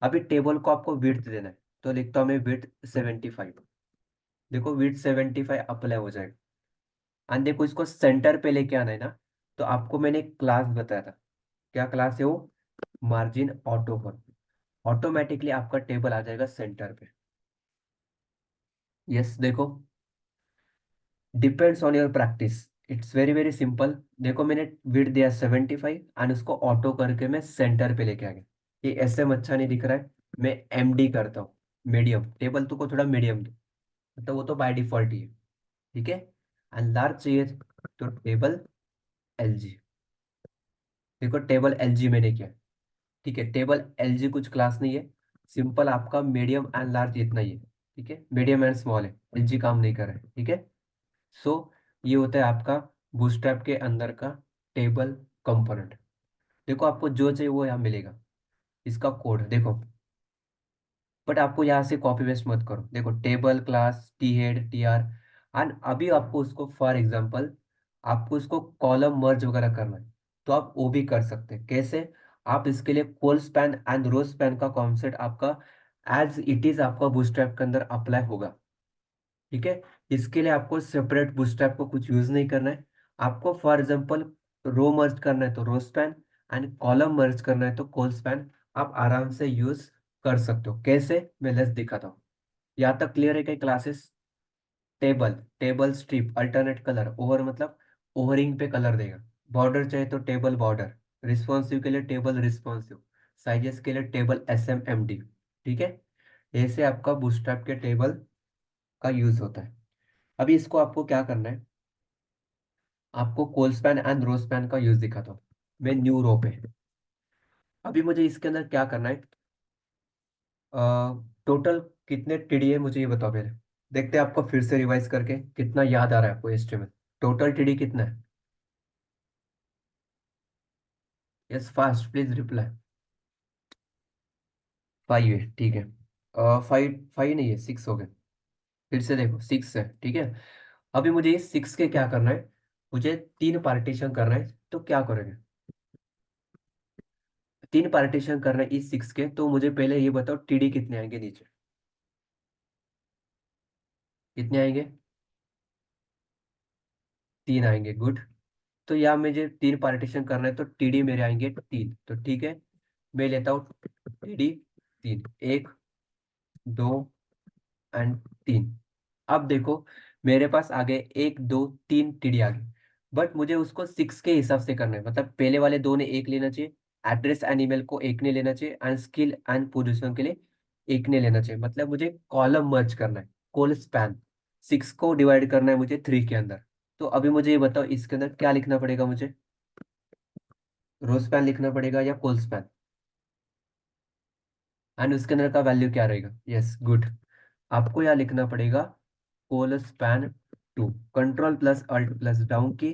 अभी टेबल को आपको विड्थ देना है, तो लिखता हूँ मैं विड्थ 75। देखो विड्थ 75 अप्लाई हो जाएगा। एंड देखो इसको सेंटर पे लेके आना है ना, तो आपको मैंने एक क्लास बताया था। क्या क्लास है वो? मार्जिन ऑटो पर, ऑटोमेटिकली आपका टेबल आ जाएगा सेंटर पे। यस देखो, depends on your practice, it's very very simple. देखो मैंने विड्थ दिया 75 एंड उसको ऑटो करके मैं सेंटर पे लेके आ गया। ये ऐसे में अच्छा नहीं दिख रहा है, मैं एमडी करता हूँ, मीडियम टेबल तुमको थोड़ा मीडियम दो, मतलब वो तो बाय डिफॉल्ट ही है। ठीक है, एंड लार्ज चाहिए तो टेबल एलजी। देखो टेबल एलजी मैंने किया, ठीक है, टेबल एलजी कुछ क्लास नहीं है, सिंपल आपका मीडियम एंड लार्ज इतना ही है। ठीक है, मीडियम एंड स्मॉल है, एलजी काम नहीं कर रहा है। ठीक है, सो ये होता है आपका बूटस्ट्रैप के अंदर का टेबल कंपोनेंट। देखो आपको जो चाहिए वो यहाँ मिलेगा, इसका कोड देखो, बट आपको यहाँ से कॉपी पेस्ट मत करो। देखो table class T head T R, and अभी आपको उसको फॉर एग्जांपल आपको उसको कॉलम मर्ज वगैरह करना है, तो आप वो भी कर सकते हैं। कैसे? आप इसके लिए कोल स्पैन एंड रो स्पैन का कॉन्सेप्ट आपका एज इट इज आपका बूटस्ट्रैप के अंदर अप्लाई होगा। ठीक है, इसके लिए आपको सेपरेट बूटस्ट्रैप को कुछ यूज नहीं करना है। आपको फॉर एग्जांपल रो मर्ज करना है तो रो स्पैन, एंड कॉलम मर्ज करना है तो कॉल स्पैन, आप आराम से यूज कर सकते हो। कैसे? मैं लेट्स दिखाता हूँ। यहाँ तक क्लियर है क्या classes? Table, table strip alternate colour, over मतलब ओवरिंग पे कलर देगा। बॉर्डर चाहिए तो टेबल बॉर्डर, रिस्पॉन्सिव के लिए टेबल रिस्पॉन्सिव, साइजेस के लिए table S M M D. ठीक है, ऐसे आपका बूटस्ट्रैप के टेबल का यूज होता है। अभी इसको आपको क्या करना है, आपको कोल स्पैन एंड रो स्पैन का यूज दिखाता हूँ। मैं न्यू रो पे, अभी मुझे इसके अंदर क्या करना है, टोटल कितने टीडी है मुझे ये बताओ पहले, देखते हैं आपको फिर से रिवाइज करके कितना याद आ रहा है आपको एस्टिमेट। टोटल टीडी कितना है? Yes fast please reply. 5 है, ठीक है। 5 5 नहीं है, 6 हो गए। फिर से देखो 6 है, ठीक है। अभी मुझे इस 6 के क्या करना है, मुझे 3 पार्टीशन करना है, तो क्या करेंगे? 3 पार्टीशन करना है इस 6 के, तो मुझे पहले ये बताओ टीडी कितने आएंगे नीचे, कितने आएंगे? 3 आएंगे, गुड। तो यहाँ मुझे 3 पार्टीशन करना है तो टीडी मेरे आएंगे 3, तो ठीक है, मैं लेता हूँ टीडी 3, 1 2 एंड 3। अब देखो मेरे पास आ गए 1 2 3 टीडी आ गए, बट मुझे उसको 6 के हिसाब से करना है, मतलब पहले वाले दो ने एक लेना चाहिए, एड्रेस एंड ईमेल को एक ने लेना चाहिए, एंड स्किल एंड पोजीशन के लिए एक ने लेना चाहिए, मतलब मुझे कॉलम मर्ज करना है, कॉल स्पैन 6 को डिवाइड करना है मुझे 3 के अंदर। तो अभी मुझे ये बताओ इसके अंदर क्या लिखना पड़ेगा मुझे, रो स्पैन लिखना पड़ेगा या कॉल स्पैन, एंड उसके अंदर का वैल्यू क्या रहेगा? यस गुड, आपको यहाँ लिखना पड़ेगा col span 2, control plus alt plus down key,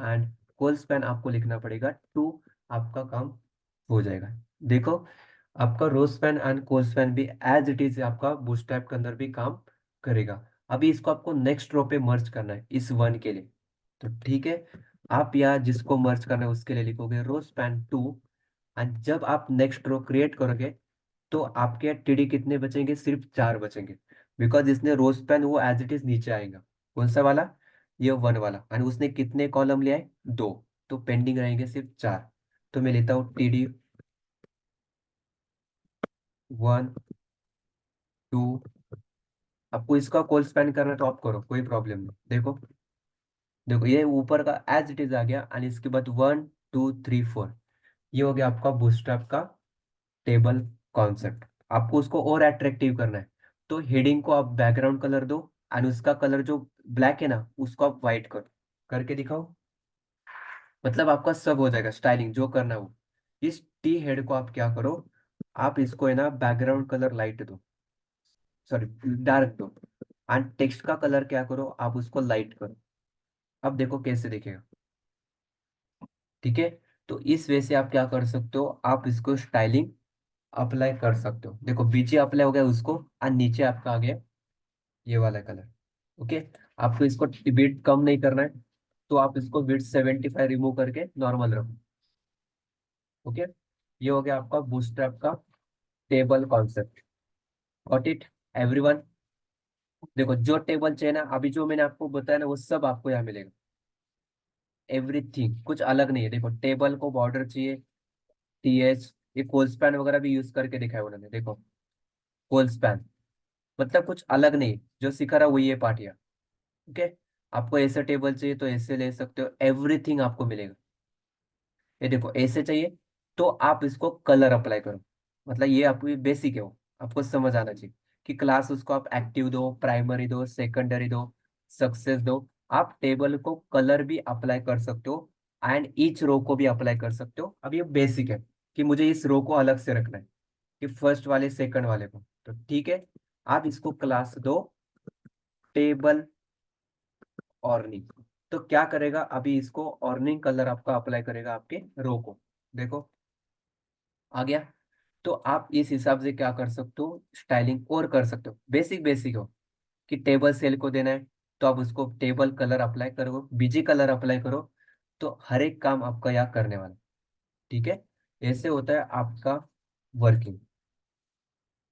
and col span आपको लिखना पड़ेगा 2, आपका काम हो जाएगा। देखो आपका row span and col span भी एज इट इज आपका बूटस्ट्रैप के अंदर भी काम करेगा। अभी इसको आपको नेक्स्ट रो पे मर्ज करना है इस 1 के लिए, तो ठीक है, आप यहाँ जिसको मर्ज करना है उसके लिए लिखोगे रो स्पैन 2, एंड जब आप नेक्स्ट रो क्रिएट करोगे तो आपके टीडी कितने बचेंगे? सिर्फ 4 बचेंगे, बिकॉज इसने रो स्पैन वो एज इट इज नीचे आएगा। कौन सा वाला? ये 1 वाला, एंड उसने कितने कॉलम लिया है? 2, तो पेंडिंग रहेंगे सिर्फ 4। तो मैं लेता हूँ टीडी 1 2। आपको इसका कॉल स्पैन करना है तो आप करो, कोई प्रॉब्लम नहीं। देखो देखो ये ऊपर का एज इट इज आ गया, एंड इसके बाद 1 2 3 4, ये हो गया आपका बूटस्ट्रैप का टेबल कॉन्सेप्ट। आपको उसको और अट्रैक्टिव करना है, तो हेडिंग को आप बैकग्राउंड कलर दो, एंड उसका कलर जो ब्लैक है ना उसको आप व्हाइट करो, करके दिखाओ, मतलब आपका सब हो जाएगा, स्टाइलिंग जो करना है वो। इस टी हेड को आप क्या करो, आप इसको है ना बैकग्राउंड कलर लाइट दो, सॉरी डार्क दो, एंड टेक्स्ट का कलर क्या करो, आप उसको लाइट करो। अब देखो कैसे दिखेगा, ठीक है। तो इस वे से आप क्या कर सकते हो, आप इसको स्टाइलिंग अप्लाई कर सकते हो। देखो बीचे अप्लाई हो गया उसको, और नीचे आपका आ गया ये वाला कलर। ओके, आपको इसको बिट कम नहीं करना है, तो आप इसको बिट 75 रिमूव करके नॉर्मल रखो। ओके, ये हो गया आपका बूटस्ट्रैप का table concept. Got it everyone? देखो जो टेबल चाहिए ना, अभी जो मैंने आपको बताया ना वो सब आपको यहाँ मिलेगा, एवरीथिंग, कुछ अलग नहीं है। देखो टेबल को बॉर्डर चाहिए टीएच, ये कोल स्पैन वगैरह भी यूज करके दिखाया उन्होंने, देखो। कोल स्पैन मतलब कुछ अलग नहीं, जो सिखा रहा वही है पार्ट। ओके। आपको ऐसा टेबल चाहिए तो ऐसे ले सकते हो, एवरीथिंग आपको मिलेगा। ये देखो ऐसे चाहिए तो आप इसको कलर अप्लाई करो। मतलब ये आपको बेसिक है, वो आपको समझ आना चाहिए कि क्लास उसको आप एक्टिव दो, प्राइमरी दो, सेकेंडरी दो, सक्सेस दो। आप टेबल को कलर भी अप्लाई कर सकते हो एंड ईच रो को भी अप्लाई कर सकते हो। अब ये बेसिक है कि मुझे इस रो को अलग से रखना है कि फर्स्ट वाले सेकंड वाले को, तो ठीक है। आप इसको क्लास दो टेबल ऑर्निंग। तो क्या करेगा अभी, इसको ऑर्निंग कलर आपका अप्लाई करेगा आपके रो को। देखो आ गया। तो आप इस हिसाब से क्या कर सकते हो, स्टाइलिंग और कर सकते हो। बेसिक बेसिक हो कि टेबल सेल को देना है तो आप उसको टेबल कलर अप्लाई करो, बीजी कलर अप्लाई करो। तो हर एक काम आपका यहाँ करने वाला, ठीक है। ऐसे होता है आपका वर्किंग।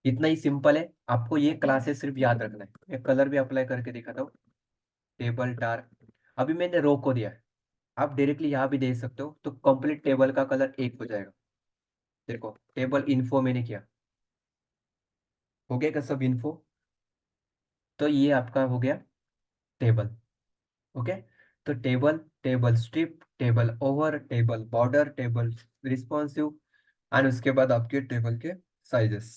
इतना ही सिंपल है, आपको ये क्लासेस सिर्फ याद रखना है। मैं कलर भी अप्लाई करके दिखाता हूँ। टेबल डार्क, अभी मैंने रो को दिया है। आप डायरेक्टली यहाँ भी दे सकते हो तो कंप्लीट टेबल का कलर एक हो जाएगा। देखो टेबल इन्फो मैंने किया, हो गया क्या सब इन्फो। तो ये आपका हो गया टेबल। ओके। तो table, table strip, table over, table border, table responsive, and उसके बाद आपके टेबल के साइजेस।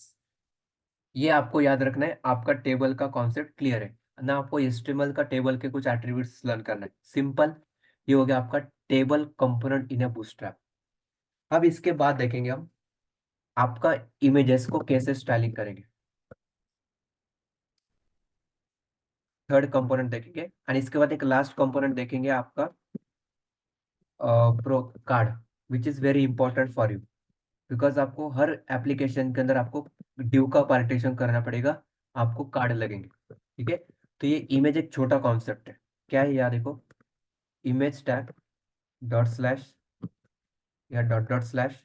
ये आपको याद रखना है। आपका टेबल का कॉन्सेप्ट क्लियर है ना? आपको एचटीएमएल का टेबल के कुछ एट्रीब्यूट्स लर्न करना है, सिंपल। ये हो गया आपका table component in a bootstrap. अब इसके बाद देखेंगे हम आपका इमेजेस को कैसे स्टाइलिंग करेंगे। थर्ड कंपोनेंट देखेंगे एंड इसके बाद एक लास्ट कंपोनेंट देखेंगे आपका pro card, which is very important for you. Because आपको हर एप्लीकेशन के अंदर आपको ड्यू का पार्टीशन करना पड़ेगा, आपको कार्ड लगेंगे, ठीक है। तो ये इमेज एक छोटा कॉन्सेप्ट है। क्या है यार, देखो इमेज टैग डॉट स्लैश या डॉट डॉट स्लैश,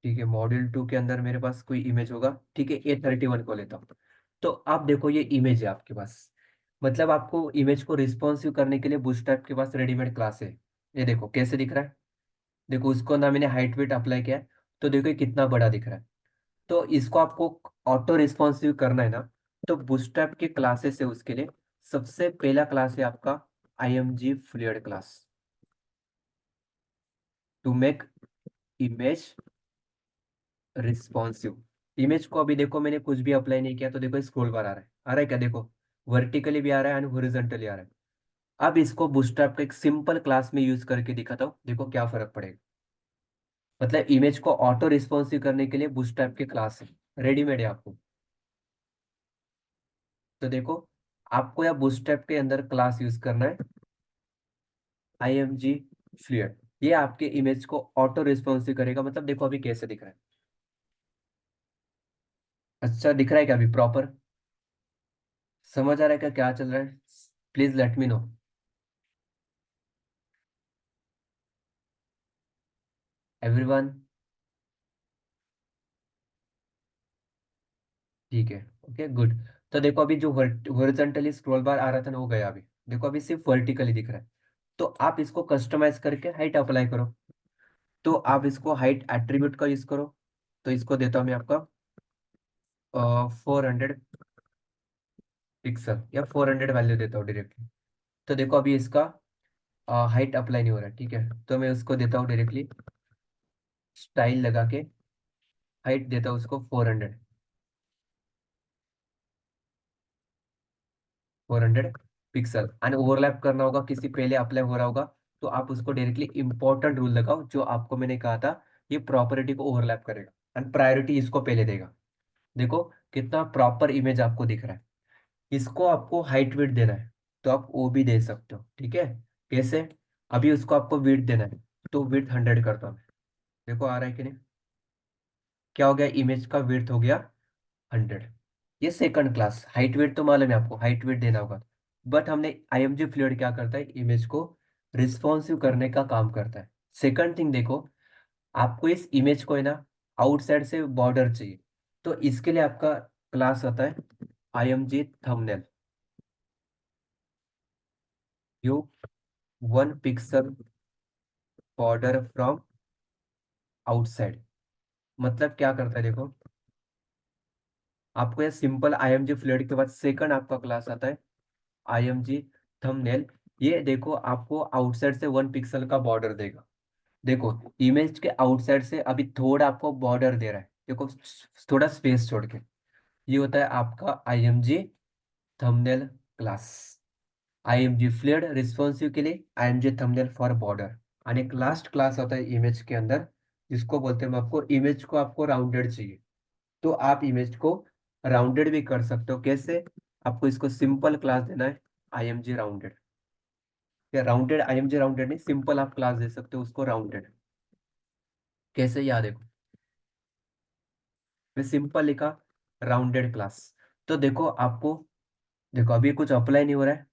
ठीक है। मॉड्यूल 2 के अंदर मेरे पास कोई इमेज होगा, ठीक है। A31 को लेता हूँ। तो आप देखो ये इमेज है आपके पास। मतलब आपको इमेज को रिस्पॉन्सिव करने के लिए बूटस्ट्रैप के पास रेडीमेड क्लास है। ये देखो कैसे दिख रहा है। देखो उसको ना मैंने हाइट वेट अप्लाई किया है, तो देखो ये कितना बड़ा दिख रहा है। तो इसको आपको ऑटो रिस्पॉन्सिव करना है ना, तो बूटस्ट्रैप के क्लासेस है उसके लिए। सबसे पहला क्लास है आपका IMG fluid class, to make image responsive. Image को अभी देखो मैंने कुछ भी अप्लाई नहीं किया, तो देखो स्क्रॉल बार आ रहा है क्या, देखो वर्टिकली भी आ रहा है एंड हॉरिजॉन्टली आ रहा है। अब इसको बूटस्ट्रैप का एक सिंपल क्लास में यूज करके दिखाता हूँ, देखो क्या फर्क पड़ेगा। मतलब इमेज को ऑटो रिस्पॉन्सिव करने के लिए बूटस्ट्रैप की क्लास है, रेडीमेड है आपको। तो देखो आपको या बूटस्ट्रैप के अंदर क्लास यूज करना है IMG फ्लूइड। ये आपके इमेज को ऑटो रिस्पॉन्सिव करेगा। मतलब देखो अभी कैसे दिख रहा है, अच्छा दिख रहा है क्या अभी प्रॉपर? समझ आ रहा है क्या क्या चल रहा है? Please let me know. Everyone, ठीक है। Okay good. तो देखो अभी जो हॉरिजॉन्टली स्क्रॉल बार आ रहा था ना, वो गया अभी। देखो अभी सिर्फ वर्टिकली दिख रहा है। तो आप इसको कस्टमाइज करके हाइट अप्लाई करो। तो आप इसको हाइट एट्रीब्यूट का यूज करो। तो इसको देता हूँ मैं आपका 400 पिक्सल या 400 वैल्यू देता हूँ डायरेक्टली। तो देखो अभी इसका हाइट अप्लाई नहीं हो रहा है, ठीक है। तो मैं उसको देता हूँ डायरेक्टली स्टाइल लगा के, हाइट देता हूँ उसको 400 पिक्सल। एंड ओवरलैप करना होगा, किसी पहले अप्लाई हो रहा होगा, तो आप उसको डायरेक्टली इंपॉर्टेंट रूल लगाओ जो आपको मैंने कहा था। ये प्रॉपर्टी को ओवरलैप करेगा एंड प्रायोरिटी इसको पहले देगा। देखो कितना प्रॉपर इमेज आपको दिख रहा है। इसको आपको हाइट वेट देना है तो आप वो भी दे सकते हो, ठीक है। कैसे, अभी उसको आपको वेट देना है, तो वेट 100 करता हूँ मैं। देखो आ रहा है कि नहीं, क्या हो गया, इमेज का वेट हो गया 100। ये सेकंड क्लास। हाइट वेट तो मालूम है आपको, हाइट वेट देना होगा। बट हमने IMG फ्लूइड क्या करता है, इमेज को रिस्पॉन्सिव करने का काम करता है। सेकंड थिंग देखो, आपको इस इमेज को है ना आउटसाइड से बॉर्डर चाहिए। तो इसके लिए आपका क्लास आता है IMG thumbnail. You 1 pixel border from outside. मतलब क्या करता है देखो, आपको ये सिंपल आईएमजी फ्लड के बाद सेकंड आपका क्लास आता है आईएमजी थंबनेल। ये देखो आपको आउटसाइड से 1 पिक्सल का बॉर्डर देगा। देखो इमेज के आउटसाइड से अभी थोड़ा आपको बॉर्डर दे रहा है, देखो थोड़ा स्पेस छोड़ के। ये होता है आपका IMG thumbnail class. IMG fled responsive के लिए, आईएमजी थंबनेल फॉर बॉर्डर। आणि एक लास्ट क्लास होता है इमेज के अंदर, जिसको बोलते हैं हम, आपको इमेज को आपको राउंडेड चाहिए तो आप इमेज को राउंडेड भी कर सकते हो। कैसे? आपको इसको सिंपल क्लास देना है आईएमजी राउंडेड, या राउंडेड आईएमजी राउंडेड नहीं, सिंपल आप क्लास दे सकते हो उसको राउंडेड। कैसे? याद देखो, मैं सिंपल लिखा राउंडेड क्लास। तो देखो आपको, देखो अभी कुछ अप्लाई नहीं हो रहा है,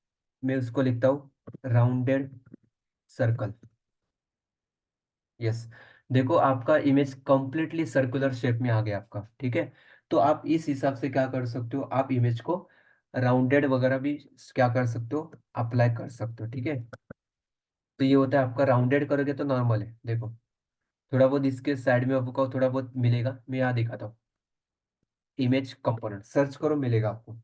मैं उसको लिखता हूँ राउंडेड सर्कल। यस, देखो आपका इमेज कंप्लीटली सर्कुलर शेप में आ गया आपका, ठीक है। तो आप इस हिसाब से क्या कर सकते हो, आप इमेज को राउंडेड वगैरह भी क्या कर सकते हो, अप्लाई कर सकते हो, ठीक है। तो ये होता है आपका, राउंडेड करोगे तो नॉर्मल है, देखो थोड़ा बहुत इसके साइड में आपको थोड़ा बहुत मिलेगा, मैं यहाँ दिखाता हूँ। इमेज कंपोनेंट सर्च करो, मिलेगा आपको।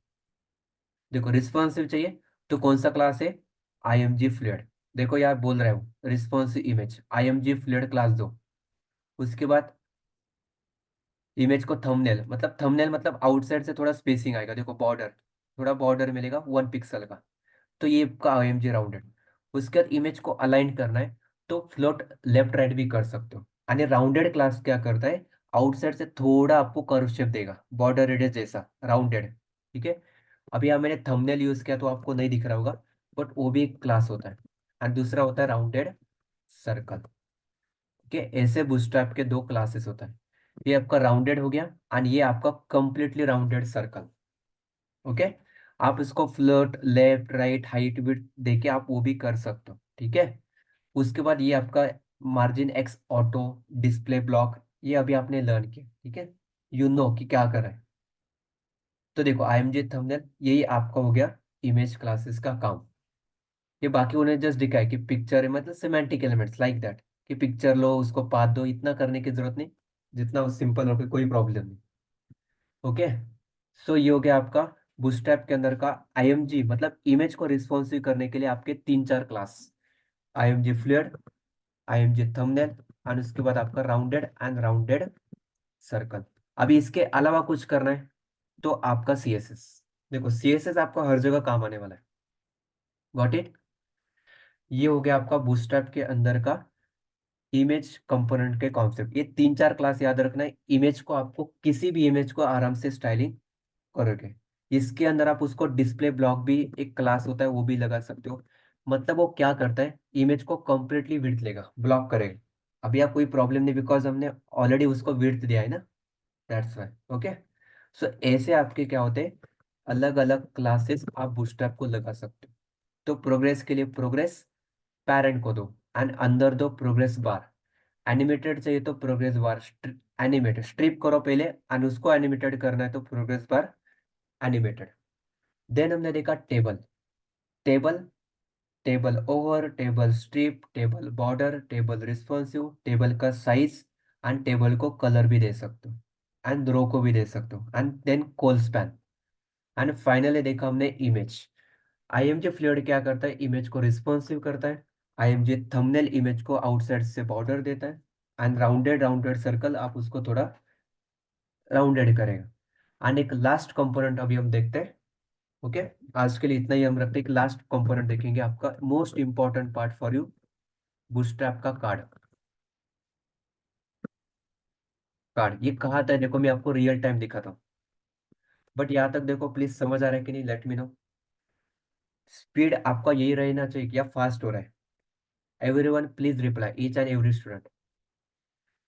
देखो रिस्पॉन्सिव चाहिए तो कौन सा क्लास है, आईएमजी फ्लूइड। देखो यार बोल रहा हूँ responsive image IMG fluid class दो। उसके बाद इमेज को थंबनेल, मतलब थंबनेल मतलब आउटसाइड से थोड़ा स्पेसिंग आएगा, देखो बॉर्डर, थोड़ा बॉर्डर मिलेगा 1 पिक्सल का। तो ये आपका आईएमजी राउंडेड। उसके बाद इमेज को अलाइन करना है तो फ्लोट लेफ्ट राइट भी कर सकते हो। यानी राउंडेड क्लास क्या करता है, आउटसाइड से थोड़ा आपको कर्व शेप देगा, बॉर्डर रेडियस जैसा राउंडेड, ठीक है। अभी यहाँ मैंने थंबनेल यूज किया तो आपको नहीं दिख रहा होगा, बट वो भी एक क्लास होता है। और दूसरा होता है राउंडेड सर्कल। के ऐसे बूटस्ट्रैप के दो क्लासेस होता है। ये आपका राउंडेड हो गया, एंड ये आपका कंप्लीटली राउंडेड सर्कल। ओके, आप इसको float left right height width देके आप वो भी कर सकते हो, ठीक है। उसके बाद ये आपका margin x auto display block, ये अभी आपने लर्न किया, ठीक है। यू नो कि क्या कर रहा है। तो देखो आईएमजी थंबनेल यही आपका हो गया इमेज क्लासेस का काम। ये बाकी उन्हें जस्ट दिखाया कि पिक्चर है, मतलब सिमेंटिक एलिमेंट्स लाइक दैट, कि पिक्चर लो उसको पाथ दो, इतना करने की जरूरत नहीं, जितना वो सिंपल हो कोई प्रॉब्लम नहीं। ओके, सो ये हो गया आपका बूटस्ट्रैप के अंदर का आईएमजी, मतलब इमेज को रिस्पॉन्सिव करने के लिए आपके 3-4 class, IMG fluid, IMG thumbnail, and उसके बाद आपका राउंडेड एंड राउंडेड सर्कल। अभी इसके अलावा कुछ करना है तो आपका सीएसएस। देखो सीएसएस आपको हर जगह काम आने वाला है। Got it? ये हो गया आपका बूटस्ट्रैप के अंदर का इमेज कंपोनेंट के कॉन्सेप्ट। ये 3-4 क्लास याद रखना है, इमेज को आपको किसी भी इमेज को आराम से स्टाइलिंग करोगे। इसके अंदर आप उसको डिस्प्ले ब्लॉक भी एक क्लास होता है वो भी लगा सकते हो। मतलब वो क्या करता है, इमेज को कंप्लीटली विड्थ लेगा, ब्लॉक करेगा। अभी आप कोई प्रॉब्लम नहीं, बिकॉज हमने ऑलरेडी उसको विड्थ दिया है ना, दैट्स वाई। ओके, सो ऐसे आपके क्या होते हैं, अलग अलग क्लासेस आप बूटस्ट्रैप को लगा सकते हो। तो प्रोग्रेस के लिए प्रोग्रेस पेरेंट को दो, एंड अंदर दो प्रोग्रेस बार। एनिमेटेड चाहिए तो प्रोग्रेस बार एनिमेटेड स्ट्रिप करो पहले, एंड उसको एनिमेटेड करना है तो प्रोग्रेस बार एनिमेटेड। देन हमने देखा table, table, table over, table strip, table border, table responsive, table का साइज, एंड टेबल को कलर भी दे सकते हो, एंड रो को भी दे सकते हो, and then col span. And finally देखा हमने इमेज। आईएमजी फ्लूइड क्या करता है, इमेज को रिस्पॉन्सिव करता है। आईएमजी थंबनेल इमेज को आउटसाइड से बॉर्डर देता है। एंड राउंडेड राउंडेड सर्कल आप उसको थोड़ा राउंडेड करेगा। एंड एक लास्ट कंपोनेंट अभी हम देखते हैं। ओके, आज के लिए इतना ही हम रखते हैं। एक लास्ट कंपोनेंट देखेंगे, आपका most important part for you, bootstrap का कार्ड। कार्ड ये कहा था, देखो मैं आपको रियल टाइम दिखाता हूँ, बट यहाँ तक देखो प्लीज समझ आ रहा है कि नहीं, लेट मी नो। स्पीड आपका यही रहना चाहिए कि या फास्ट हो रहा है। Everyone please reply, each and every student.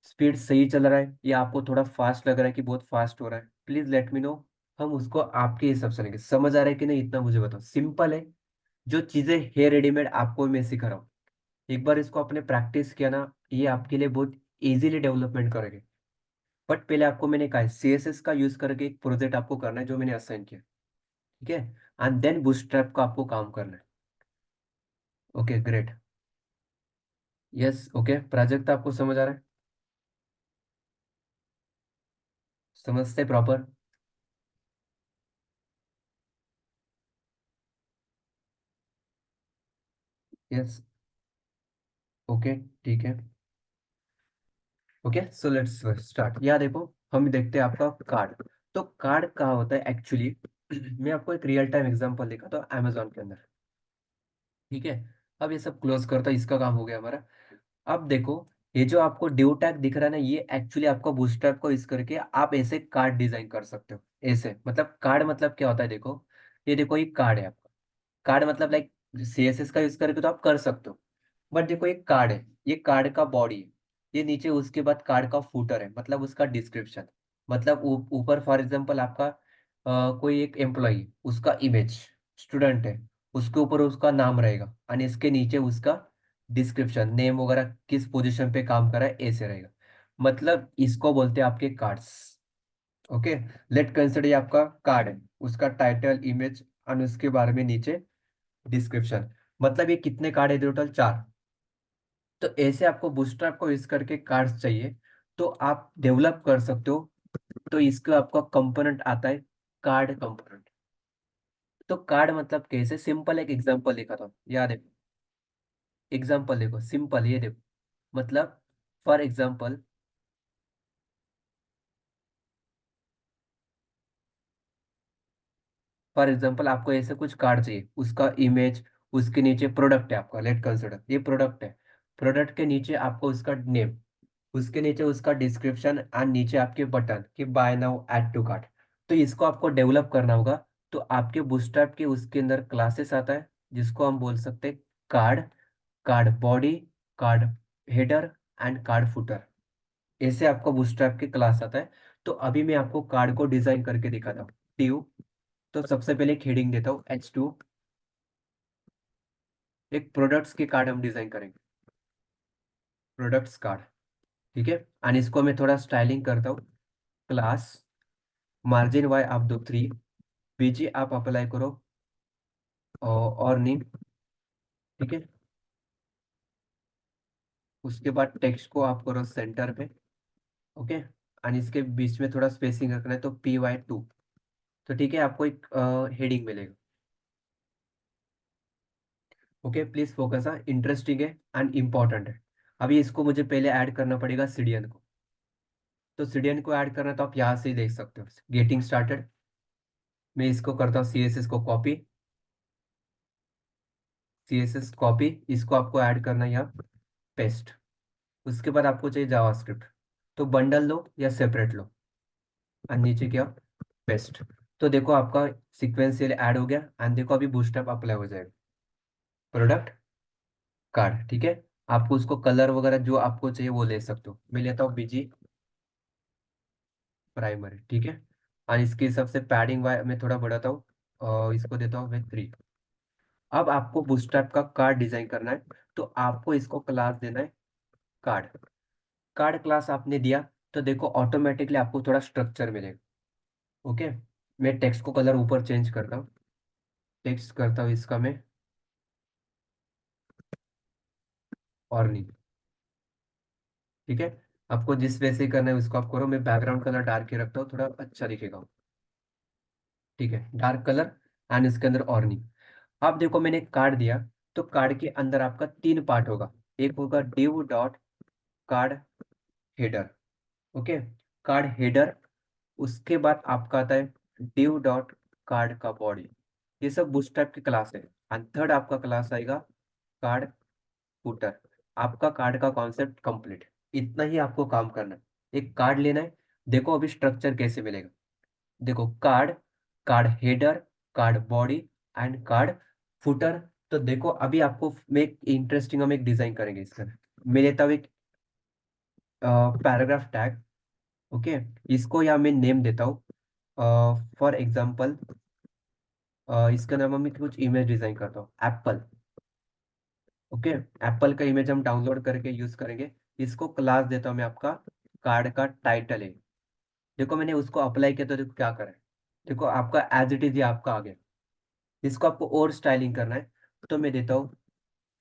Speed सही चल रहा है या आपको थोड़ा फास्ट लग रहा है कि बहुत फास्ट हो रहा है, प्लीज लेट मी नो। हम उसको आपके हिसाब से लेंगे। समझ आ रहा है कि नहीं, इतना मुझे बताओ, सिंपल है। जो चीजें है रेडीमेड आपको मैं सिखा रहा हूँ, एक बार इसको आपने प्रैक्टिस किया ना, ये आपके लिए बहुत इजीली डेवलपमेंट करेंगे। बट पहले आपको मैंने कहा सीएसएस का यूज करके एक प्रोजेक्ट आपको करना है जो मैंने असाइन किया, ठीक है। एंड देन बूटस्ट्रैप का आपको काम करना है। Okay great. Yes okay, Prajakta आपको समझ आ रहा है? समझते प्रॉपर? यस ओके ठीक है। Okay so let's start. यहाँ देखो, हम देखते हैं आपका कार्ड। तो कार्ड कहाँ होता है एक्चुअली? मैं आपको एक रियल टाइम एग्जांपल दिखाता हूँ अमेजोन के अंदर। ठीक है, अब ये सब क्लोज करता, इसका काम हो गया हमारा। अब देखो, ये जो आपको ड्यू टैग दिख रहा है ना, ये एक्चुअली आपका बूस्टरैप को यूज करके आप ऐसे कार्ड डिजाइन कर सकते हो। ऐसे मतलब कार्ड मतलब क्या होता है देखो, ये देखो ये कार्ड है आपका। कार्ड मतलब लाइक सीएसएस का यूज करके तो आप कर सकते हो, बट देखो एक कार्ड है, ये कार्ड का बॉडी है, ये नीचे उसके बाद कार्ड का फूटर है, मतलब उसका डिस्क्रिप्शन। मतलब ऊपर फॉर एग्जांपल आपका कोई एक एम्प्लॉई, उसका इमेज, स्टूडेंट है, उसके ऊपर उसका नाम रहेगा, और इसके नीचे उसका डिस्क्रिप्शन, नेम वगैरह, किस पोजीशन पे काम कर रहा है, ऐसे रहेगा। मतलब इसको बोलते हैं आपके कार्ड्स। ओके, लेट कंसिडर ये आपका कार्ड है, उसका टाइटल, इमेज, और उसके बारे में नीचे डिस्क्रिप्शन। मतलब ये कितने कार्ड है टोटल? 4। तो ऐसे आपको बूस्टरैप को यूज करके कार्ड्स चाहिए, तो आप डेवलप कर सकते हो। तो इसका आपका कंपोनेंट आता है कार्ड कंपोनेंट। तो कार्ड मतलब कैसे, सिंपल एक एग्जांपल लिखा था, याद है? एग्जांपल देखो, सिंपल ये देखो, मतलब फॉर एग्जांपल, आपको ऐसे कुछ कार्ड चाहिए, उसका इमेज, उसके नीचे प्रोडक्ट है आपका, लेट कंसिडर ये प्रोडक्ट है। प्रोडक्ट के नीचे आपको उसका नेम, उसके नीचे उसका डिस्क्रिप्शन, एंड नीचे आपके बटन कि buy now add to cart. तो इसको आपको डेवलप करना होगा। तो आपके बूटस्ट्रैप के उसके अंदर क्लासेस आता है, जिसको हम बोल सकते हैं card, card body, card header, and card footer. ऐसे आपको बूटस्ट्रैप के क्लास आता है। तो अभी मैं आपको कार्ड को डिजाइन करके दिखाता हूँ। टीयू, तो सबसे पहले एक हेडिंग देता हूँ H2। एक प्रोडक्ट्स के कार्ड हम डिजाइन करेंगे, प्रोडक्ट्स कार्ड। ठीक है, एंड इसको मैं थोड़ा स्टाइलिंग करता हूँ। क्लास, मार्जिन वाई आप दो 3, बीजी आप अप्लाई करो, और नेम। ठीक है, उसके बाद टेक्स्ट को आप करो सेंटर पे। ओके, एंड इसके बीच में थोड़ा स्पेसिंग रखना है, तो PY2। तो ठीक है, आपको एक हेडिंग मिलेगा। ओके प्लीज फोकस, हाँ इंटरेस्टिंग है एंड इम्पॉर्टेंट है। अभी इसको मुझे पहले ऐड करना पड़ेगा सीडीएन को। तो सीडीएन को ऐड करना तो आप यहाँ से ही देख सकते हो, गेटिंग स्टार्टेड। मैं इसको करता हूँ CSS को कॉपी, CSS कॉपी, इसको आपको ऐड करना है यहाँ, पेस्ट। उसके बाद आपको चाहिए जावास्क्रिप्ट, तो बंडल लो या सेपरेट लो, और नीचे क्या, पेस्ट। तो देखो आपका सिक्वेंशियल ऐड हो गया, एंड देखो अभी बूस्टअप अप्लाई हो जाएगा, प्रोडक्ट कार्ड। ठीक है, आपको उसको कलर वगैरह जो आपको चाहिए वो ले सकते हो। मैं लेता हूँ BG प्राइमरी। ठीक है, और इसके हिसाब से पैडिंग वाई मैं थोड़ा बढ़ाता हूँ, और इसको देता हूँ मैं 3। अब आपको बूस्टअप का कार्ड डिजाइन करना है, तो आपको इसको क्लास देना है कार्ड। कार्ड क्लास आपने दिया, तो देखो ऑटोमेटिकली आपको थोड़ा स्ट्रक्चर मिलेगा। ओके, मैं टेक्स्ट को कलर ऊपर चेंज करता हूँ, टेक्स्ट करता हूँ इसका मैं ऑर्नी। ठीक है, आपको जिस वैसे ही करना है उसको आप करो, मैं बैकग्राउंड कलर डार्क ही रखता हूँ, थोड़ा अच्छा दिखेगा। ठीक है, डार्क कलर, एंड इसके अंदर ऑर्नी। अब देखो मैंने कार्ड दिया, तो कार्ड के अंदर आपका 3 पार्ट होगा। एक होगा div dot card header. Okay, card header. उसके बाद आपका आता है div डॉट कार्ड का बॉडी। ये सब बूटस्ट्रैप की क्लास है। एंड थर्ड आपका क्लास आएगा कार्ड फुटर। आपका कार्ड का कॉन्सेप्ट कंप्लीट। इतना ही आपको काम करना है, एक कार्ड लेना है। देखो अभी स्ट्रक्चर कैसे मिलेगा, देखो card, card header, card body, and card footer. तो देखो अभी आपको मैं एक इंटरेस्टिंग हम एक डिजाइन करेंगे इसका। मैं लेता हूँ एक पैराग्राफ टैग। ओके, इसको या मैं नेम देता हूँ, फॉर एग्जाम्पल इसका नाम मैं कुछ इमेज डिजाइन करता हूँ, एप्पल। ओके, एप्पल का इमेज हम डाउनलोड करके यूज करेंगे। इसको क्लास देता हूँ मैं आपका, कार्ड का टाइटल है। देखो मैंने उसको अप्लाई किया, तो देखो क्या करा है, देखो आपका एज इट इज ये आपका आ गया। इसको आपको और स्टाइलिंग करना है, तो मैं देता हूँ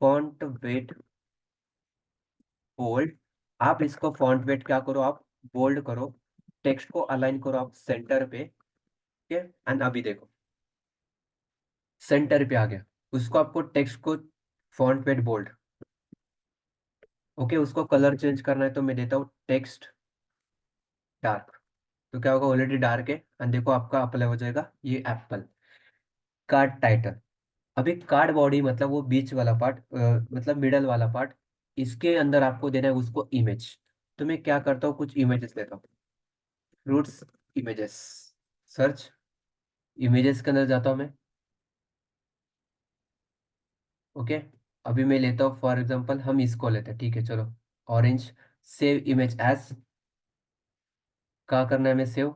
फॉन्ट वेट बोल्ड। आप इसको फॉन्ट वेट क्या करो, आप बोल्ड करो, टेक्स्ट को अलाइन करो आप सेंटर पे, ठीक है। एंड अभी देखो सेंटर पे आ गया। उसको आपको टेक्स्ट को फॉन्ट वेट बोल्ड, ओके। उसको कलर चेंज करना है तो मैं देता हूँ टेक्स्ट डार्क। तो क्या होगा, ऑलरेडी डार्क है। एंड देखो आपका अप्लाई हो जाएगा ये एप्पल। Card title. अभी कार्ड बॉडी मतलब वो बीच वाला पार्ट, मतलब मिडल वाला पार्ट, इसके अंदर आपको देना है उसको इमेज। तो मैं क्या करता हूँ, कुछ इमेजेस लेता हूँ, फ्रूट्स इमेजेस, सर्च, इमेजेस के अंदर जाता हूँ मैं, ओके। अभी मैं लेता हूँ फॉर एग्जांपल, हम इसको लेते हैं, ठीक है चलो, ऑरेंज। सेव इमेज एज, क्या करना है, मैं सेव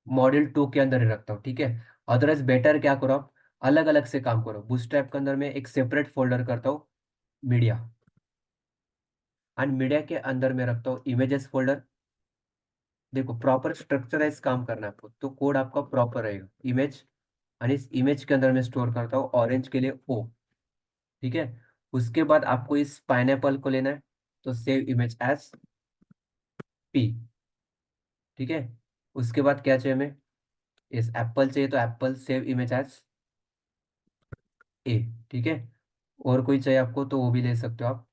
मॉडल 2 के अंदर ही रखता हूँ, ठीक है। अदरवाइज बेटर क्या करो आप, अलग अलग से काम करो। बूटस्ट्रैप के अंदर मैं एक सेपरेट फोल्डर करता हूँ, मीडिया, एंड मीडिया के अंदर मैं रखता हूँ इमेजेस फोल्डर। देखो प्रॉपर स्ट्रक्चराइज काम करना है आपको, तो कोड आपका प्रॉपर रहेगा, इमेज। और इस इमेज के अंदर मैं स्टोर करता हूँ ऑरेंज के लिए ओ, ठीक है। उसके बाद आपको इस पाइनएप्पल को लेना है, तो सेव इमेज एज पी, ठीक है। उसके बाद क्या चाहिए हमें, इस एप्पल चाहिए, तो apple save image as a, ठीक है। और कोई चाहिए आपको तो वो भी ले सकते हो आप,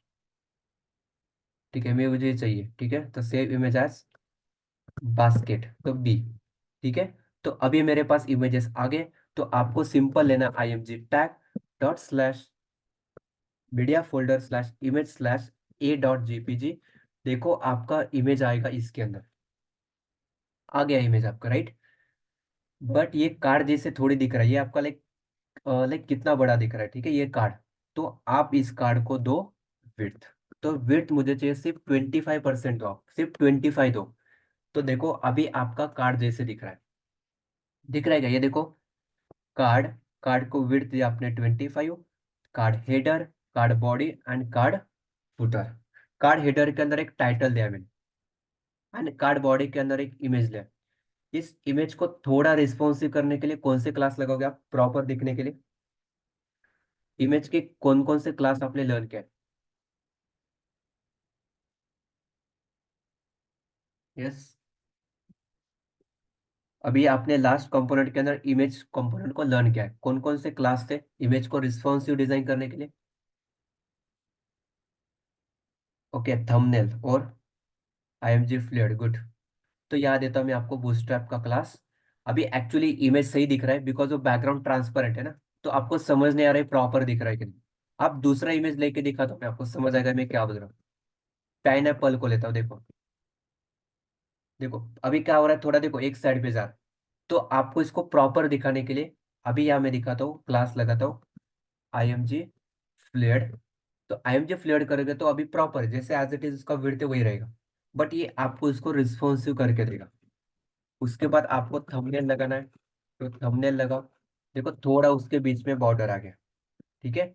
ठीक है। मुझे ये चाहिए, ठीक है, तो सेव इमेज एज बास्केट, तो बी, ठीक है। तो अभी मेरे पास इमेजेस आ गए। तो आपको सिंपल लेना img tag dot slash media folder slash image slash A dot JPG. देखो आपका इमेज आएगा इसके अंदर, आ गया इमेज आपका, राइट। बट ये कार्ड जैसे थोड़ी दिख रहा है, ये आपका लाइक लाइक कितना बड़ा दिख रहा है, ठीक है, ये कार्ड। तो आप इस कार्ड को दो विड्थ। तो विड्थ मुझे चाहिए सिर्फ 25% दो, आप सिर्फ 25 दो। तो देखो अभी आपका कार्ड जैसे दिख रहा है, दिख रहा है क्या, ये देखो कार्ड। कार्ड को विड्थ दिया आपने 25, card header, card body and card footer. Card header के अंदर एक टाइटल दिया मैंने, एंड कार्ड बॉडी के अंदर एक इमेज लिया। इस इमेज को थोड़ा रिस्पॉन्सिव करने के लिए कौन से क्लास लगाओगे आप, प्रॉपर दिखने के लिए। इमेज के कौन कौन से क्लास आपने लर्न किया, यस। अभी आपने लास्ट कंपोनेंट के अंदर इमेज कंपोनेंट को लर्न किया है, कौन कौन से क्लास थे इमेज को रिस्पॉन्सिव डिजाइन करने के लिए। ओके, थंबनेल और आईएमजी फ्लूइड, गुड। तो याद देता हूँ मैं आपको बूटस्ट्रैप का क्लास। अभी एक्चुअली इमेज सही दिख रहा है बिकॉज वो बैकग्राउंड ट्रांसपेरेंट है ना, तो आपको समझ नहीं आ रहा है प्रॉपर दिख रहा है कि नहीं। आप दूसरा इमेज लेके दिखा तो मैं आपको समझ आएगा मैं क्या बोल रहा हूँ। पाइनएप्पल को लेता हूँ, देखो देखो अभी क्या हो रहा है, थोड़ा देखो एक साइड पे जा रहा है। तो आपको इसको प्रॉपर दिखाने के लिए अभी यहाँ मैं दिखाता हूँ, क्लास लगाता हूँ आई एम जी फ्लेड। तो आई एम जी फ्लेड करोगे तो अभी प्रॉपर जैसे एज इट इज उसका विड्थ वही रहेगा, बट ये आपको इसको रिस्पॉन्सिव करके देगा। उसके बाद आपको थंबनेल लगाना है, तो थंबनेल लगाओ। देखो थोड़ा उसके बीच में बॉर्डर आ गया, ठीक है।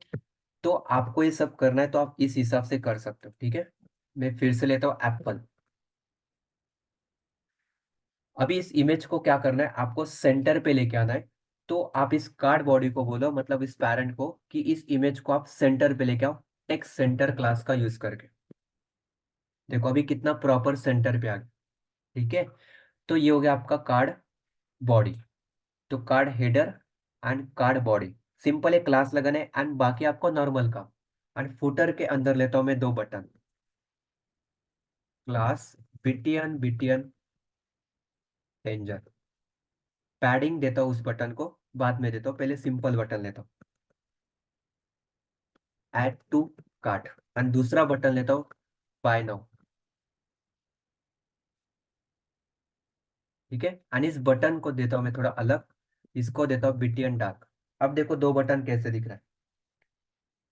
तो आपको ये सब करना है तो आप इस हिसाब से कर सकते हो, ठीक है। मैं फिर से लेता हूँ एप्पल। अभी इस इमेज को क्या करना है, आपको सेंटर पे लेके आना है। तो आप इस कार्ड बॉडी को बोलो, मतलब इस पैरेंट को, कि इस इमेज को आप सेंटर पे लेके आओ, टेक्स्ट सेंटर क्लास का यूज करके। देखो अभी कितना प्रॉपर सेंटर पे आ गया, ठीक है। तो ये हो गया आपका कार्ड बॉडी। तो card header and card body, simple एक क्लास लगाना है एंड बाकी आपको नॉर्मल का। एंड फुटर के अंदर लेता हूं मैं दो button, class BTN BTN danger. Padding देता हूँ उस बटन को, बाद में देता हूँ, पहले सिंपल बटन लेता हूँ, ऐड टू कार्ट। एंड दूसरा बटन लेता हूँ बाय नाउ, ठीक है। एंड इस बटन को देता हूँ मैं थोड़ा अलग, इसको देता हूँ बीटीएन डार्क। अब देखो दो बटन कैसे दिख रहा है,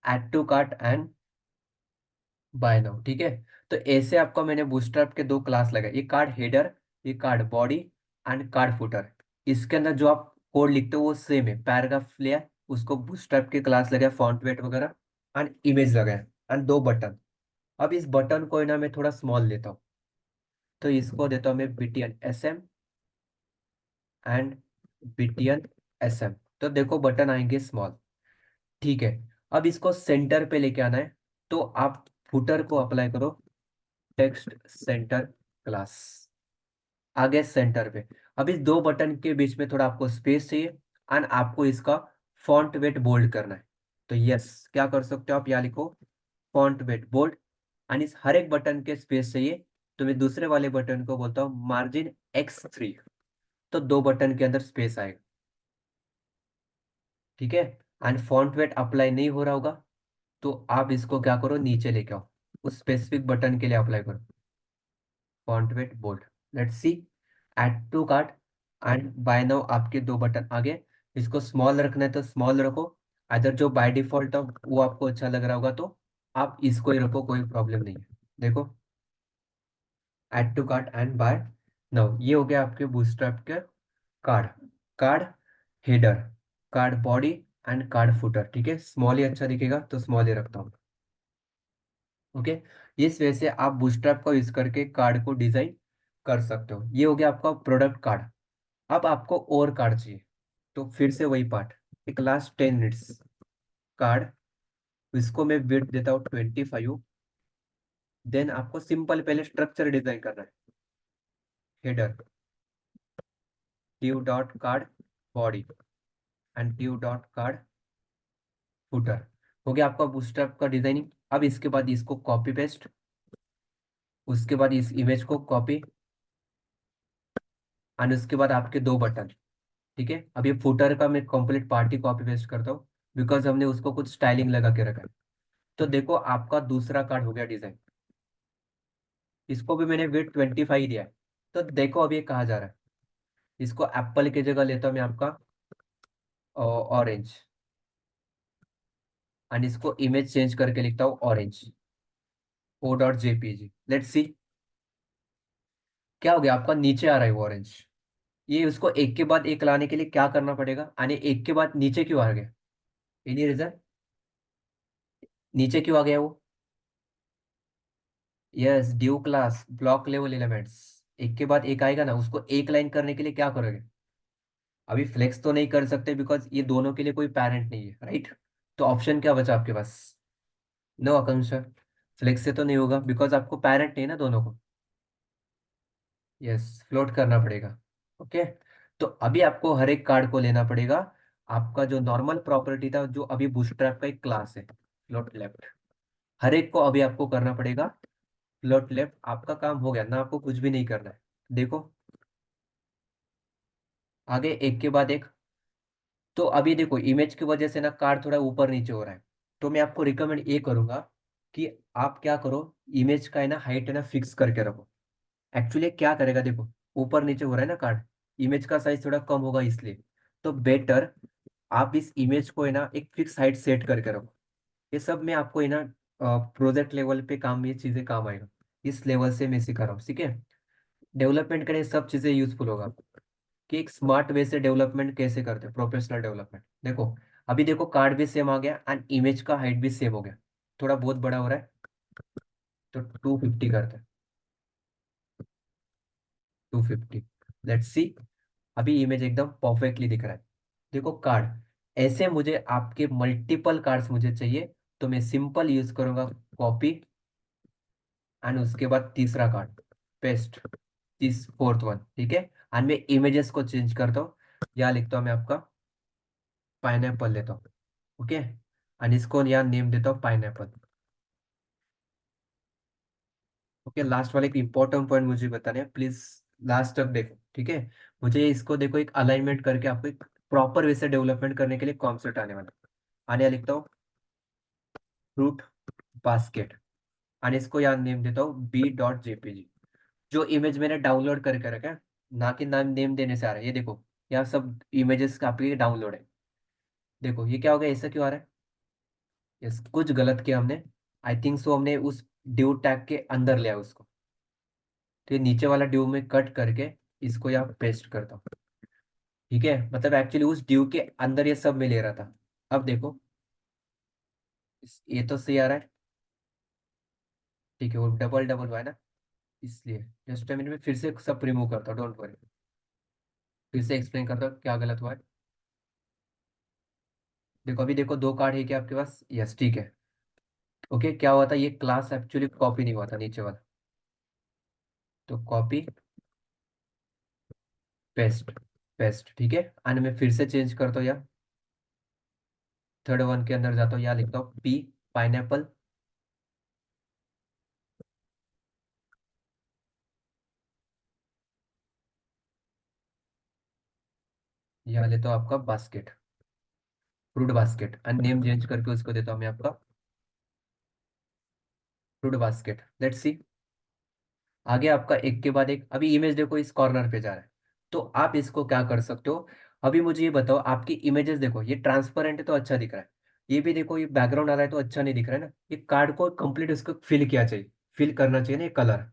add to cart and buy now, ठीक है। तो ऐसे आपको मैंने बूटस्ट्रैप के दो क्लास लगाए, ये कार्ड हेडर, ये card body and card footer. इसके अंदर जो आप कोड लिखते हो वो सेम है, पैराग्राफ लिया, उसको बूटस्ट्रैप के क्लास लगाया, फॉन्ट वेट वगैरह, एंड इमेज लगाया, एंड दो बटन। अब इस बटन को है ना मैं थोड़ा स्मॉल लेता हूँ, तो इसको देता हूँ मैं BTN S M and BTN S M. तो देखो बटन आएंगे स्मॉल, ठीक है। अब इसको सेंटर पे लेके आना है, तो आप फुटर को अप्लाई करो टेक्स्ट सेंटर क्लास, आगे सेंटर पे। अभी दो बटन के बीच में थोड़ा आपको स्पेस चाहिए, एंड आपको इसका फॉन्ट वेट बोल्ड करना है। तो यस, क्या कर सकते हो आप, यहाँ लिखो फॉन्ट वेट बोल्ड, एंड इस हर एक बटन के स्पेस चाहिए। तो मैं दूसरे वाले बटन को बोलता हूँ मार्जिन X3, तो दो बटन के अंदर स्पेस आएगा। ठीक है, एंड फॉन्ट वेट अप्लाई नहीं हो रहा होगा, तो आप इसको क्या करो, नीचे लेके आओ, उस स्पेसिफिक बटन के लिए अप्लाई करो font weight bold. Let's see, add to cart, and buy now आपके दो बटन आ गए। इसको स्मॉल रखना है तो स्मॉल रखो, अदर जो बाय डिफॉल्ट हो वो आपको अच्छा लग रहा होगा तो आप इसको ही रखो, कोई प्रॉब्लम नहीं है। देखो, add to cart and buy now, ये हो गया आपके बूटस्ट्रैप के card. Card header, card body, and card footer. ठीक है, स्मॉल ही अच्छा दिखेगा तो स्मॉल ही रखता हूँ। ओके, इस वजह से आप बूटस्ट्रैप का यूज करके कार्ड को डिजाइन कर सकते हो। ये हो गया आपका प्रोडक्ट कार्ड। अब आपको और कार्ड चाहिए, तो फिर से वही पार्ट, एक लास्ट 10 मिनट्स कार्ड, इसको मैं विड्थ देता हूँ 25। देन आपको सिंपल पहले स्ट्रक्चर डिजाइन करना है। Header, div dot card body, and div dot card footer. हो गया आपका बूटस्ट्रैप का डिजाइनिंग। अब इसके बाद इसको कॉपी पेस्ट, उसके बाद इस इमेज को कॉपी, एंड उसके बाद आपके दो बटन। ठीक है, अब ये फुटर का मैं कंप्लीट पार्टी कॉपी पेस्ट करता हूँ, बिकॉज हमने उसको कुछ स्टाइलिंग लगा के रखा है। तो देखो आपका दूसरा कार्ड हो गया डिजाइन, इसको भी मैंने वेट 25 दिया है। तो देखो अब ये कहा जा रहा है, इसको एप्पल की जगह लेता हूँ मैं आपका ऑरेंज, एंड इसको इमेज चेंज करके लिखता हूँ ऑरेंज o.jpg। लेट्स सी क्या हो गया, आपका नीचे आ रहा है वो ऑरेंज। ये उसको एक के बाद एक लाने के लिए क्या करना पड़ेगा, यानी एक के बाद नीचे क्यों आ गया, एनी रीजन, नीचे क्यों आ गया वो? Yes, due class block level elements, एक के बाद एक आएगा ना, उसको एक लाइन करने के लिए क्या करोगे? अभी फ्लेक्स तो नहीं कर सकते बिकॉज ये दोनों के लिए कोई पैरेंट नहीं है, राइट? तो ऑप्शन क्या बचा आपके पास? नो आकांक्षा, फ्लेक्स से तो नहीं होगा बिकॉज आपको पैरेंट नहीं है ना दोनों को। यस, फ्लोट करना पड़ेगा। ओके, तो अभी आपको हर एक कार्ड को लेना पड़ेगा। आपका जो नॉर्मल प्रॉपर्टी था, जो अभी बूटस्ट्रैप का एक क्लास है, फ्लोट लेफ्ट, हर एक को अभी आपको करना पड़ेगा फ्लोट लेफ्ट। आपका काम हो गया ना, आपको कुछ भी नहीं करना है। देखो आगे एक के बाद एक। तो अभी देखो इमेज की वजह से ना कार्ड थोड़ा ऊपर नीचे हो रहा है, तो मैं आपको रिकमेंड ये करूंगा कि आप क्या करो, इमेज का है ना हाइट है ना फिक्स करके रखो। एक्चुअली क्या करेगा, देखो ऊपर नीचे हो रहा है ना कार्ड, इमेज का साइज थोड़ा कम होगा इसलिए। तो बेटर आप इस इमेज को है ना एक फिक्स हाइट सेट करके रखो। ये सब मैं आपको है ना प्रोजेक्ट लेवल पे काम, ये चीजें काम आएगा। इस लेवल से मैं सिखा रहा हूँ, ठीक है? डेवलपमेंट करें सब चीजें यूजफुल होगा कि एक स्मार्ट वे से डेवलपमेंट कैसे करते हैं, प्रोफेशनल डेवलपमेंट। देखो अभी देखो कार्ड भी सेम आ गया एंड इमेज का हाइट भी सेम हो गया, थोड़ा बहुत बड़ा हो रहा है, तो 250 करते हैं, 250। लेट्स सी, अभी इमेज एकदम परफेक्टली दिख रहा है। देखो कार्ड, ऐसे मुझे आपके मल्टीपल कार्ड्स मुझे चाहिए, तो मैं सिंपल यूज करूंगा कॉपी, एंड उसके बाद तीसरा कार्ड पेस्ट, तीस फोर्थ वन। ठीक है, एंड मैं इमेजेस को चेंज करता हूँ, यहाँ लिखता हूँ मैं आपका पाइनएप्पल लेता हूँ। ओके, एंड इसको यहाँ नेम देता हूँ पाइनएप्पल। ओके, लास्ट वाले एक इंपॉर्टेंट पॉइंट मुझे बताने हैं प्लीज, लास्ट तक देखो। ठीक है, मुझे इसको देखो एक अलाइनमेंट करके आपको एक प्रॉपर वे से डेवलपमेंट करने के लिए कॉन्सेप्ट आने वाला है। आने यहाँ लिखता हूँ फ्रूट बास्केट, एंड इसको यहाँ नेम देता हूँ b.jpg। जो इमेज मैंने डाउनलोड करके रखा है, ना कि नाम नेम देने से आ रहा है, ये देखो यहाँ सब इमेजेस आपके डाउनलोड है। देखो ये क्या हो गया, ऐसा क्यों आ रहा है? यस, कुछ गलत किया हमने, आई थिंक सो, हमने उस ड्यू टैग के अंदर लिया उसको। तो ये नीचे वाला ड्यू में कट करके इसको यहाँ पेस्ट करता हूँ। ठीक है, मतलब एक्चुअली उस ड्यू के अंदर ये सब में ले रहा था। अब देखो ये तो सही आ रहा है। ठीक है, वो डबल डबल हुआ है ना, इसलिए जस्ट मिनट में फिर से सब रिमूव करता हूँ, डोंट वरी। फिर से एक्सप्लेन करता हूँ क्या गलत हुआ है। देखो अभी देखो दो कार्ड है क्या आपके पास? यस, ठीक है। ओके, क्या हुआ था, ये क्लास एक्चुअली कॉपी नहीं हुआ था नीचे वाला। तो कॉपी पेस्ट, पेस्ट ठीक है। एंड मैं फिर से चेंज करता हूँ यार, थर्ड वन के अंदर जाता हूँ, यहाँ लिखता हूँ पी, पाइनएप्पल। यहाँ लेता हूँ आपका basket, fruit basket, and name change करके उसको देता हूँ मैं आपका फ्रूट बास्केट। Let's see. आगे आपका एक के बाद एक, अभी इमेज देखो इस कॉर्नर पे जा रहा है। तो आप इसको क्या कर सकते हो, अभी मुझे ये बताओ, आपकी इमेजेस देखो, ये ट्रांसपेरेंट है तो अच्छा दिख रहा है। ये भी देखो, ये बैकग्राउंड आ रहा है तो अच्छा नहीं दिख रहा है ना। ये कार्ड को कंप्लीट इसको फिल किया चाहिए, फिल करना चाहिए ना ये कलर।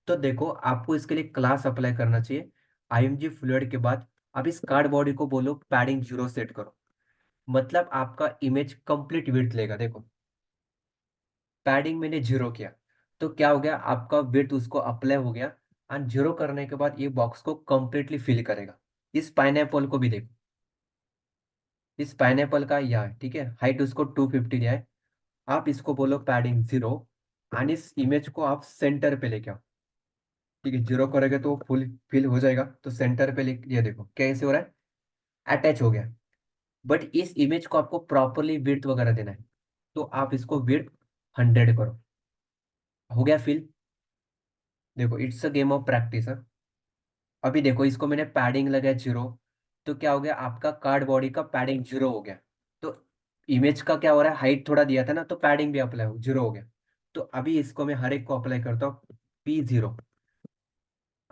तो देखो आपको इसके लिए क्लास अप्लाई करना चाहिए, आईएमजी फ्लूइड के बाद। अब इस कार्ड बॉडी को बोलो पैडिंग 0 सेट करो, मतलब आपका इमेज कंप्लीट विड्थ लेगा। देखो पैडिंग मैंने 0 किया, तो क्या हो गया, आपका विड्थ उसको अप्लाई हो गया। एंड 0 करने के बाद ये बॉक्स को कंप्लीटली फिल करेगा। इस पाइनएप्पल को भी देखो, इस पाइनएप्पल का यह है ठीक है, हाइट उसको 250 दिया है। आप इसको बोलो पैडिंग 0, एंड इस इमेज को आप सेंटर पे लेके आओ। ठीक है, 0 करोगे तो फुल फिल हो जाएगा, तो सेंटर पे लिख, ये देखो कैसे हो रहा है, अटैच हो गया। बट इस इमेज को आपको प्रॉपरली विड्थ वगैरह देना है, तो आप इसको विड्थ 100 करो। हो गया फिल। देखो it's a game of practice. अभी देखो इसको मैंने पैडिंग लगाया 0, तो क्या हो गया, आपका कार्ड बॉडी का पैडिंग 0 हो गया। तो इमेज का क्या हो रहा है, हाइट थोड़ा दिया था ना, तो पैडिंग भी अप्लाई हो 0 हो गया। तो अभी इसको मैं हर एक को अप्लाई करता हूँ P0,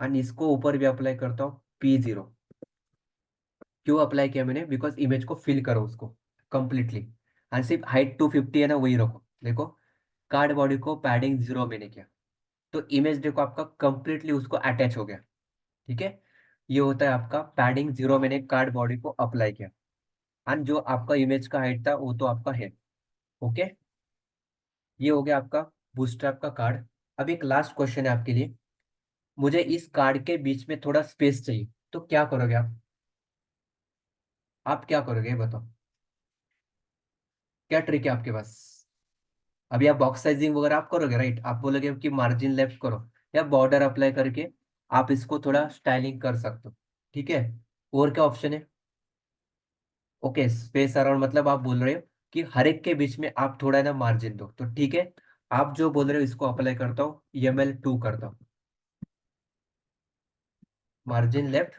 एंड इसको ऊपर भी अप्लाई करता हूँ P0। क्यों अप्लाई किया मैंने, बिकॉज इमेज को फिल करो उसको कंप्लीटली। एंड सिर्फ हाइट 250 है ना, वही रखो। देखो कार्ड बॉडी को पैडिंग 0 मैंने किया, तो इमेज देखो आपका कंप्लीटली उसको अटैच हो गया। ठीक है, ये होता है आपका पैडिंग 0, मैंने कार्ड बॉडी को अप्लाई किया। एंड जो आपका इमेज का हाइट था वो तो आपका है। ओके, ये हो गया आपका बूस्टरअप का कार्ड। अब एक लास्ट क्वेश्चन है आपके लिए, मुझे इस कार्ड के बीच में थोड़ा स्पेस चाहिए, तो क्या करोगे आप क्या करोगे ये बताओ, क्या ट्रिक है आपके पास। अभी आप बॉक्स साइजिंग वगैरह आप करोगे राइट, आप बोलोगे कि मार्जिन लेफ्ट करो, या बॉर्डर अप्लाई करके आप इसको थोड़ा स्टाइलिंग कर सकते हो। ठीक है, और क्या ऑप्शन है। ओके, स्पेस अराउंड मतलब आप बोल रहे हो कि हर एक के बीच में आप थोड़ा ना मार्जिन दो, तो ठीक है। आप जो बोल रहे हो इसको अप्लाई करता हूँ, EML 2 करता हूँ, margin left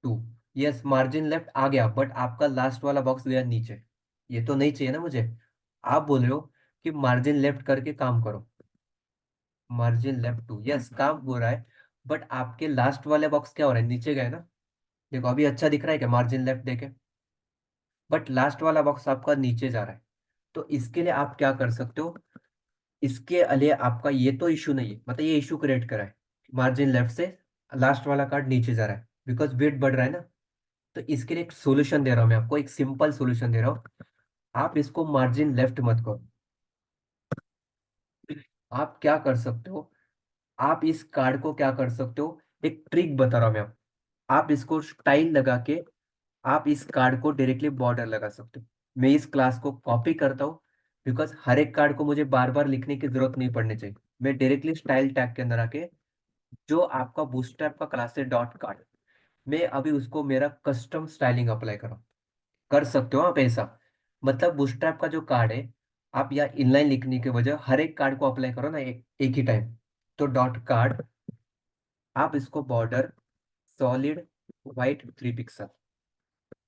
2। Yes, margin left आ गया, बट आपका लास्ट वाला बॉक्स गया नीचे, ये तो नहीं चाहिए ना मुझे। आप बोल रहे हो कि मार्जिन लेफ्ट करके काम करो, मार्जिन लेफ्ट 2, यस काम हो रहा है। बट आपके लास्ट वाले बॉक्स क्या हो रहा है, नीचे गए ना। देखो अभी अच्छा दिख रहा है क्या, मार्जिन लेफ्ट देखे, बट लास्ट वाला बॉक्स आपका नीचे जा रहा है। तो इसके लिए आप क्या कर सकते हो, इसके लिए आपका ये तो इशू नहीं है, मतलब ये इशू क्रिएट करा है, मार्जिन लेफ्ट से लास्ट वाला कार्ड नीचे जा रहा है, बिकॉज वेट बढ़ रहा है ना। तो इसके लिए एक सोल्यूशन दे रहा हूँ मैं आपको, एक सिंपल सोल्यूशन दे रहा हूँ। आप इसको मार्जिन लेफ्ट मत करो। आप क्या कर सकते हो, आप इस कार्ड को क्या कर सकते हो, एक ट्रिक बता रहा हूँ मैं आपको। आप इसको स्टाइल लगा के आप इस कार्ड को डायरेक्टली बॉर्डर लगा सकते हो। मैं इस क्लास को कॉपी करता हूँ, बिकॉज हर एक कार्ड को मुझे बार बार लिखने की जरूरत नहीं पड़नी चाहिए। मैं डायरेक्टली स्टाइल टैग के अंदर आके, जो आपका बूस्टरअप का क्लास है डॉट कार्ड, मैं अभी उसको मेरा कस्टम स्टाइलिंग अप्लाई करो, कर सकते हो आप ऐसा। मतलब बूस्टरअप का जो कार्ड है, आप या इनलाइन लिखने के वजह हर एक कार्ड को अप्लाई करो ना एक ही टाइम। तो डॉट कार्ड, आप इसको बॉर्डर सॉलिड वाइट 3 पिक्सल।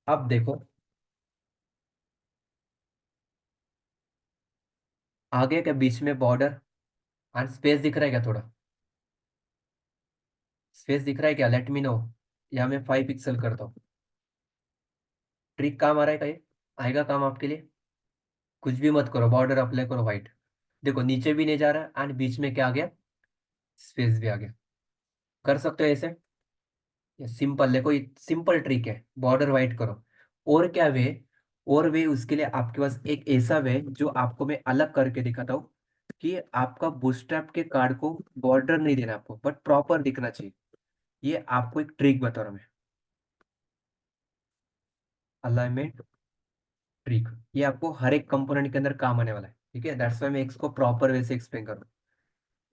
अब देखो आगे के बीच में बॉर्डर एंड स्पेस दिख रहा है क्या, थोड़ा स्पेस दिख रहा है क्या, लेट मी नो। या मैं 5 पिक्सल करता हूँ। ट्रिक काम आ रहा है क्या ये, आएगा काम आपके लिए। कुछ भी मत करो, बॉर्डर अप्लाई करो वाइट। देखो नीचे भी नहीं जा रहा एंड बीच में क्या आ गया, स्पेस भी आ गया। कर सकते हो ऐसे, ये सिंपल, देखो ये सिंपल ट्रिक है, बॉर्डर वाइट करो। और क्या वे, और वे उसके लिए आपके पास एक ऐसा वे जो आपको मैं अलग करके दिखाता हूँ, कि आपका बूटस्ट्रैप के कार्ड को बॉर्डर नहीं देना आपको, बट प्रॉपर दिखना चाहिए। ये आपको एक ट्रिक बता रहा हूँ मैं, अलाइनमेंट ट्रिक। ये आपको हर एक कंपोनेंट के अंदर काम आने वाला है। ठीक है, दैट्स वाई मैं इसको प्रॉपर वे से एक्सप्लेन कर रहा हूँ।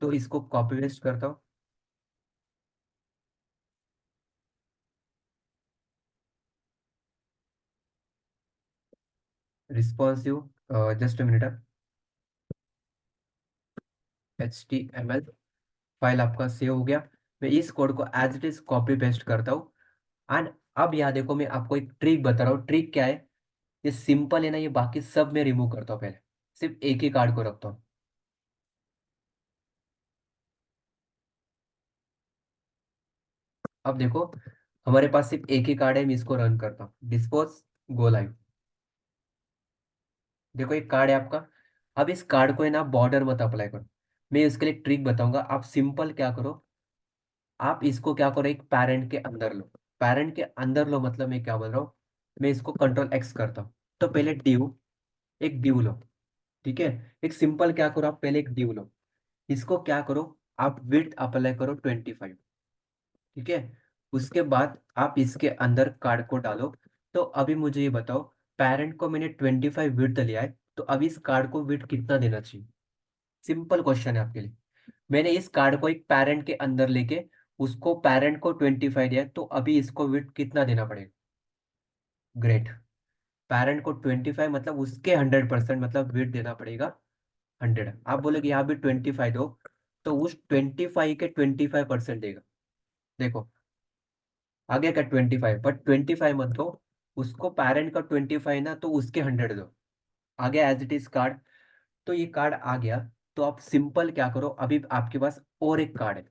तो इसको कॉपी पेस्ट करता हूँ। Responsive, just minute, HTML file आपका सेव हो गया। मैं इस कोड को as it is copy paste करता हूँ। एंड अब यहाँ देखो, मैं आपको एक ट्रिक बता रहा हूँ। ट्रिक क्या है? ये सिंपल है ना, ये बाकी सब मैं रिमूव करता हूँ पहले। सिर्फ एक ही कार्ड को रखता हूँ। अब देखो, हमारे पास सिर्फ एक ही कार्ड है, मैं इसको रन करता हूँ। Dispose, go live. देखो एक कार्ड है आपका। अब इस कार्ड को है ना, बॉर्डर मत अप्लाई करो। मैं इसके लिए ट्रिक बताऊंगा। आप सिंपल क्या करो, आप इसको क्या करो, एक पैरेंट के अंदर लो। पैरेंट के अंदर लो मतलब मैं क्या बोल रहा हूँ, मैं इसको कंट्रोल एक्स करता हूँ। तो पहले ड्यू, एक ड्यू लो। ठीक है, एक सिंपल क्या करो, आप पहले एक ड्यू लो। इसको क्या करो, आप विड्थ अप्लाई करो 25। ठीक है, उसके बाद आप इसके अंदर कार्ड को डालो। तो अभी मुझे ये बताओ, पेरेंट को मैंने 25 विड्थ लिया है, तो अभी इस कार्ड को विड्थ कितना देना चाहिए? सिंपल क्वेश्चन है आपके लिए। मैंने इस कार्ड को एक पेरेंट के अंदर लेके उसको पेरेंट को 25 दिया है, तो अभी इसको विड्थ कितना देना पड़ेगा? ग्रेट। पेरेंट को 25 मतलब उसके 100%, मतलब विड्थ देना पड़ेगा 100। आप बोले यहाँ भी 25 दो, तो उस 25 के 25% देगा। देखो आ गया क्या 25, बट 25 मत दो, उसको पेरेंट का 25 ना, तो उसके 100 दो। आ गया एज इट इज कार्ड। तो ये कार्ड आ गया। तो आप सिंपल क्या करो, अभी आपके पास और एक कार्ड है।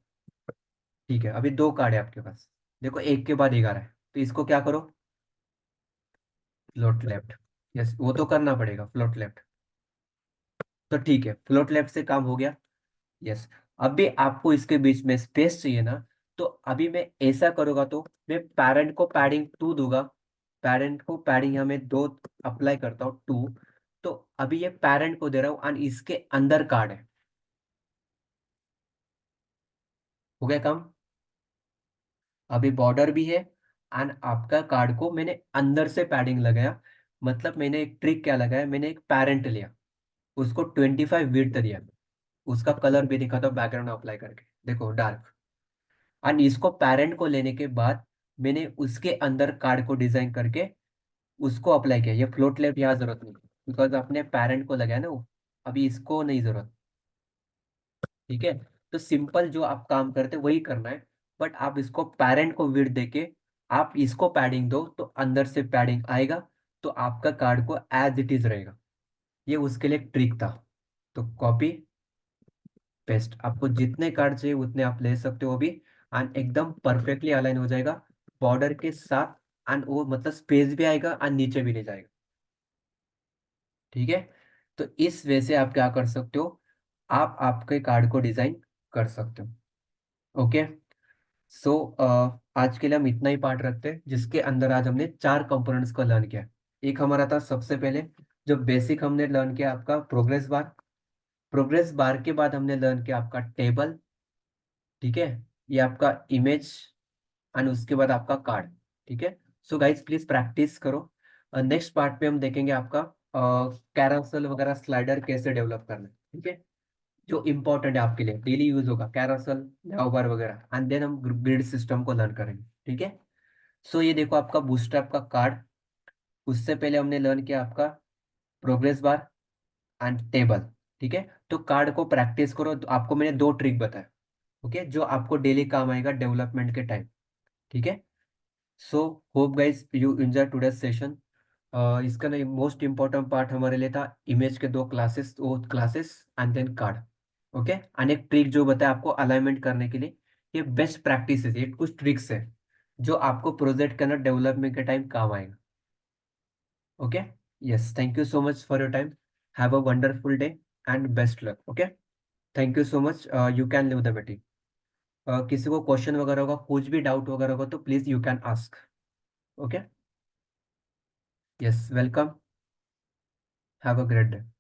ठीक है, अभी दो कार्ड है आपके पास। देखो एक के बाद एक आ रहा है, तो इसको क्या करो, फ्लोट लेफ्ट। यस, वो तो करना पड़ेगा फ्लोट लेफ्ट। तो ठीक है, फ्लोट लेफ्ट से काम हो गया। यस। अभी आपको इसके बीच में स्पेस चाहिए ना, तो अभी मैं ऐसा करूंगा, तो मैं पेरेंट को पैडिंग 2 दूंगा। पेरेंट को पैडिंग हमें 2 अप्लाई करता हूँ, 2। तो अभी ये पेरेंट को दे रहा हूँ और इसके अंदर कार्ड है। हो गया काम। अभी बॉर्डर भी है, एंड आपका कार्ड को मैंने अंदर से पैडिंग लगाया। मतलब मैंने एक ट्रिक क्या लगाया, मैंने एक पेरेंट लिया, उसको 25 विड्थ दिया। उसका कलर भी दिखा था बैकग्राउंड अप्लाई करके, देखो डार्क। और इसको पेरेंट को लेने के बाद मैंने उसके अंदर कार्ड को डिजाइन करके उसको अप्लाई किया। ये फ्लोट लेफ्ट यहाँ जरूरत नहीं, बिकॉज आपने पेरेंट को लगाया ना वो, अभी इसको नहीं जरूरत। ठीक है, तो सिंपल जो आप काम करते वही करना है। बट आप इसको पेरेंट को विड्थ देके आप इसको पैडिंग दो, तो अंदर से पैडिंग आएगा। तो आपका कार्ड को एज इट इज रहेगा। ये उसके लिए ट्रिक था। तो कॉपी पेस्ट, आपको जितने कार्ड चाहिए उतने आप ले सकते हो अभी। एंड एकदम परफेक्टली अलाइन हो जाएगा बॉर्डर के साथ। एंड वो मतलब स्पेस भी आएगा और नीचे भी नहीं जाएगा। ठीक है, तो इस वे से आप क्या कर सकते हो, आप आपके कार्ड को डिजाइन कर सकते हो। ओके। सो आज के लिए हम इतना ही पार्ट रखते हैं, जिसके अंदर आज हमने 4 कंपोनेंट्स को लर्न किया। एक हमारा था सबसे पहले, जो बेसिक हमने लर्न किया आपका प्रोग्रेस बार। प्रोग्रेस बार के बाद हमने लर्न किया आपका टेबल। ठीक है, ये आपका इमेज, एंड उसके बाद आपका कार्ड। ठीक है, सो गाइज प्लीज प्रैक्टिस करो। नेक्स्ट पार्ट पे हम देखेंगे आपका कैरोसेल वगैरह स्लाइडर कैसे डेवलप करना है। ठीक है, जो इंपॉर्टेंट है आपके लिए, डेली यूज होगा, कैरोसेल, नाउबार वगैरह। एंड देन हम ग्रिड सिस्टम को लर्न करेंगे। ठीक है, सो ये देखो आपका बूस्टरअप का कार्ड। उससे पहले हमने लर्न किया आपका प्रोग्रेस बार एंड टेबल। ठीक है, तो कार्ड को प्रैक्टिस करो। तो आपको मैंने 2 ट्रिक बताया, ओके, जो आपको डेली काम आएगा डेवलपमेंट के टाइम। ठीक है, so hope guys you enjoy today session. इसका नहीं, मोस्ट इंपॉर्टेंट पार्ट हमारे लिए था इमेज के 2 क्लासेस, वो classes and then card. Okay, अनेक ट्रिक जो बताया आपको अलाइनमेंट करने के लिए। ये बेस्ट प्रैक्टिस है, ये कुछ ट्रिक्स है जो आपको प्रोजेक्ट करना डेवलपमेंट के टाइम काम आएगा। Okay, yes, thank you so much for your time. Have a wonderful day and best luck. Okay, thank you so much, you can live the meeting. किसी को क्वेश्चन वगैरह होगा, कुछ भी डाउट वगैरह होगा, तो please you can ask. Okay, yes, welcome. Have a great day.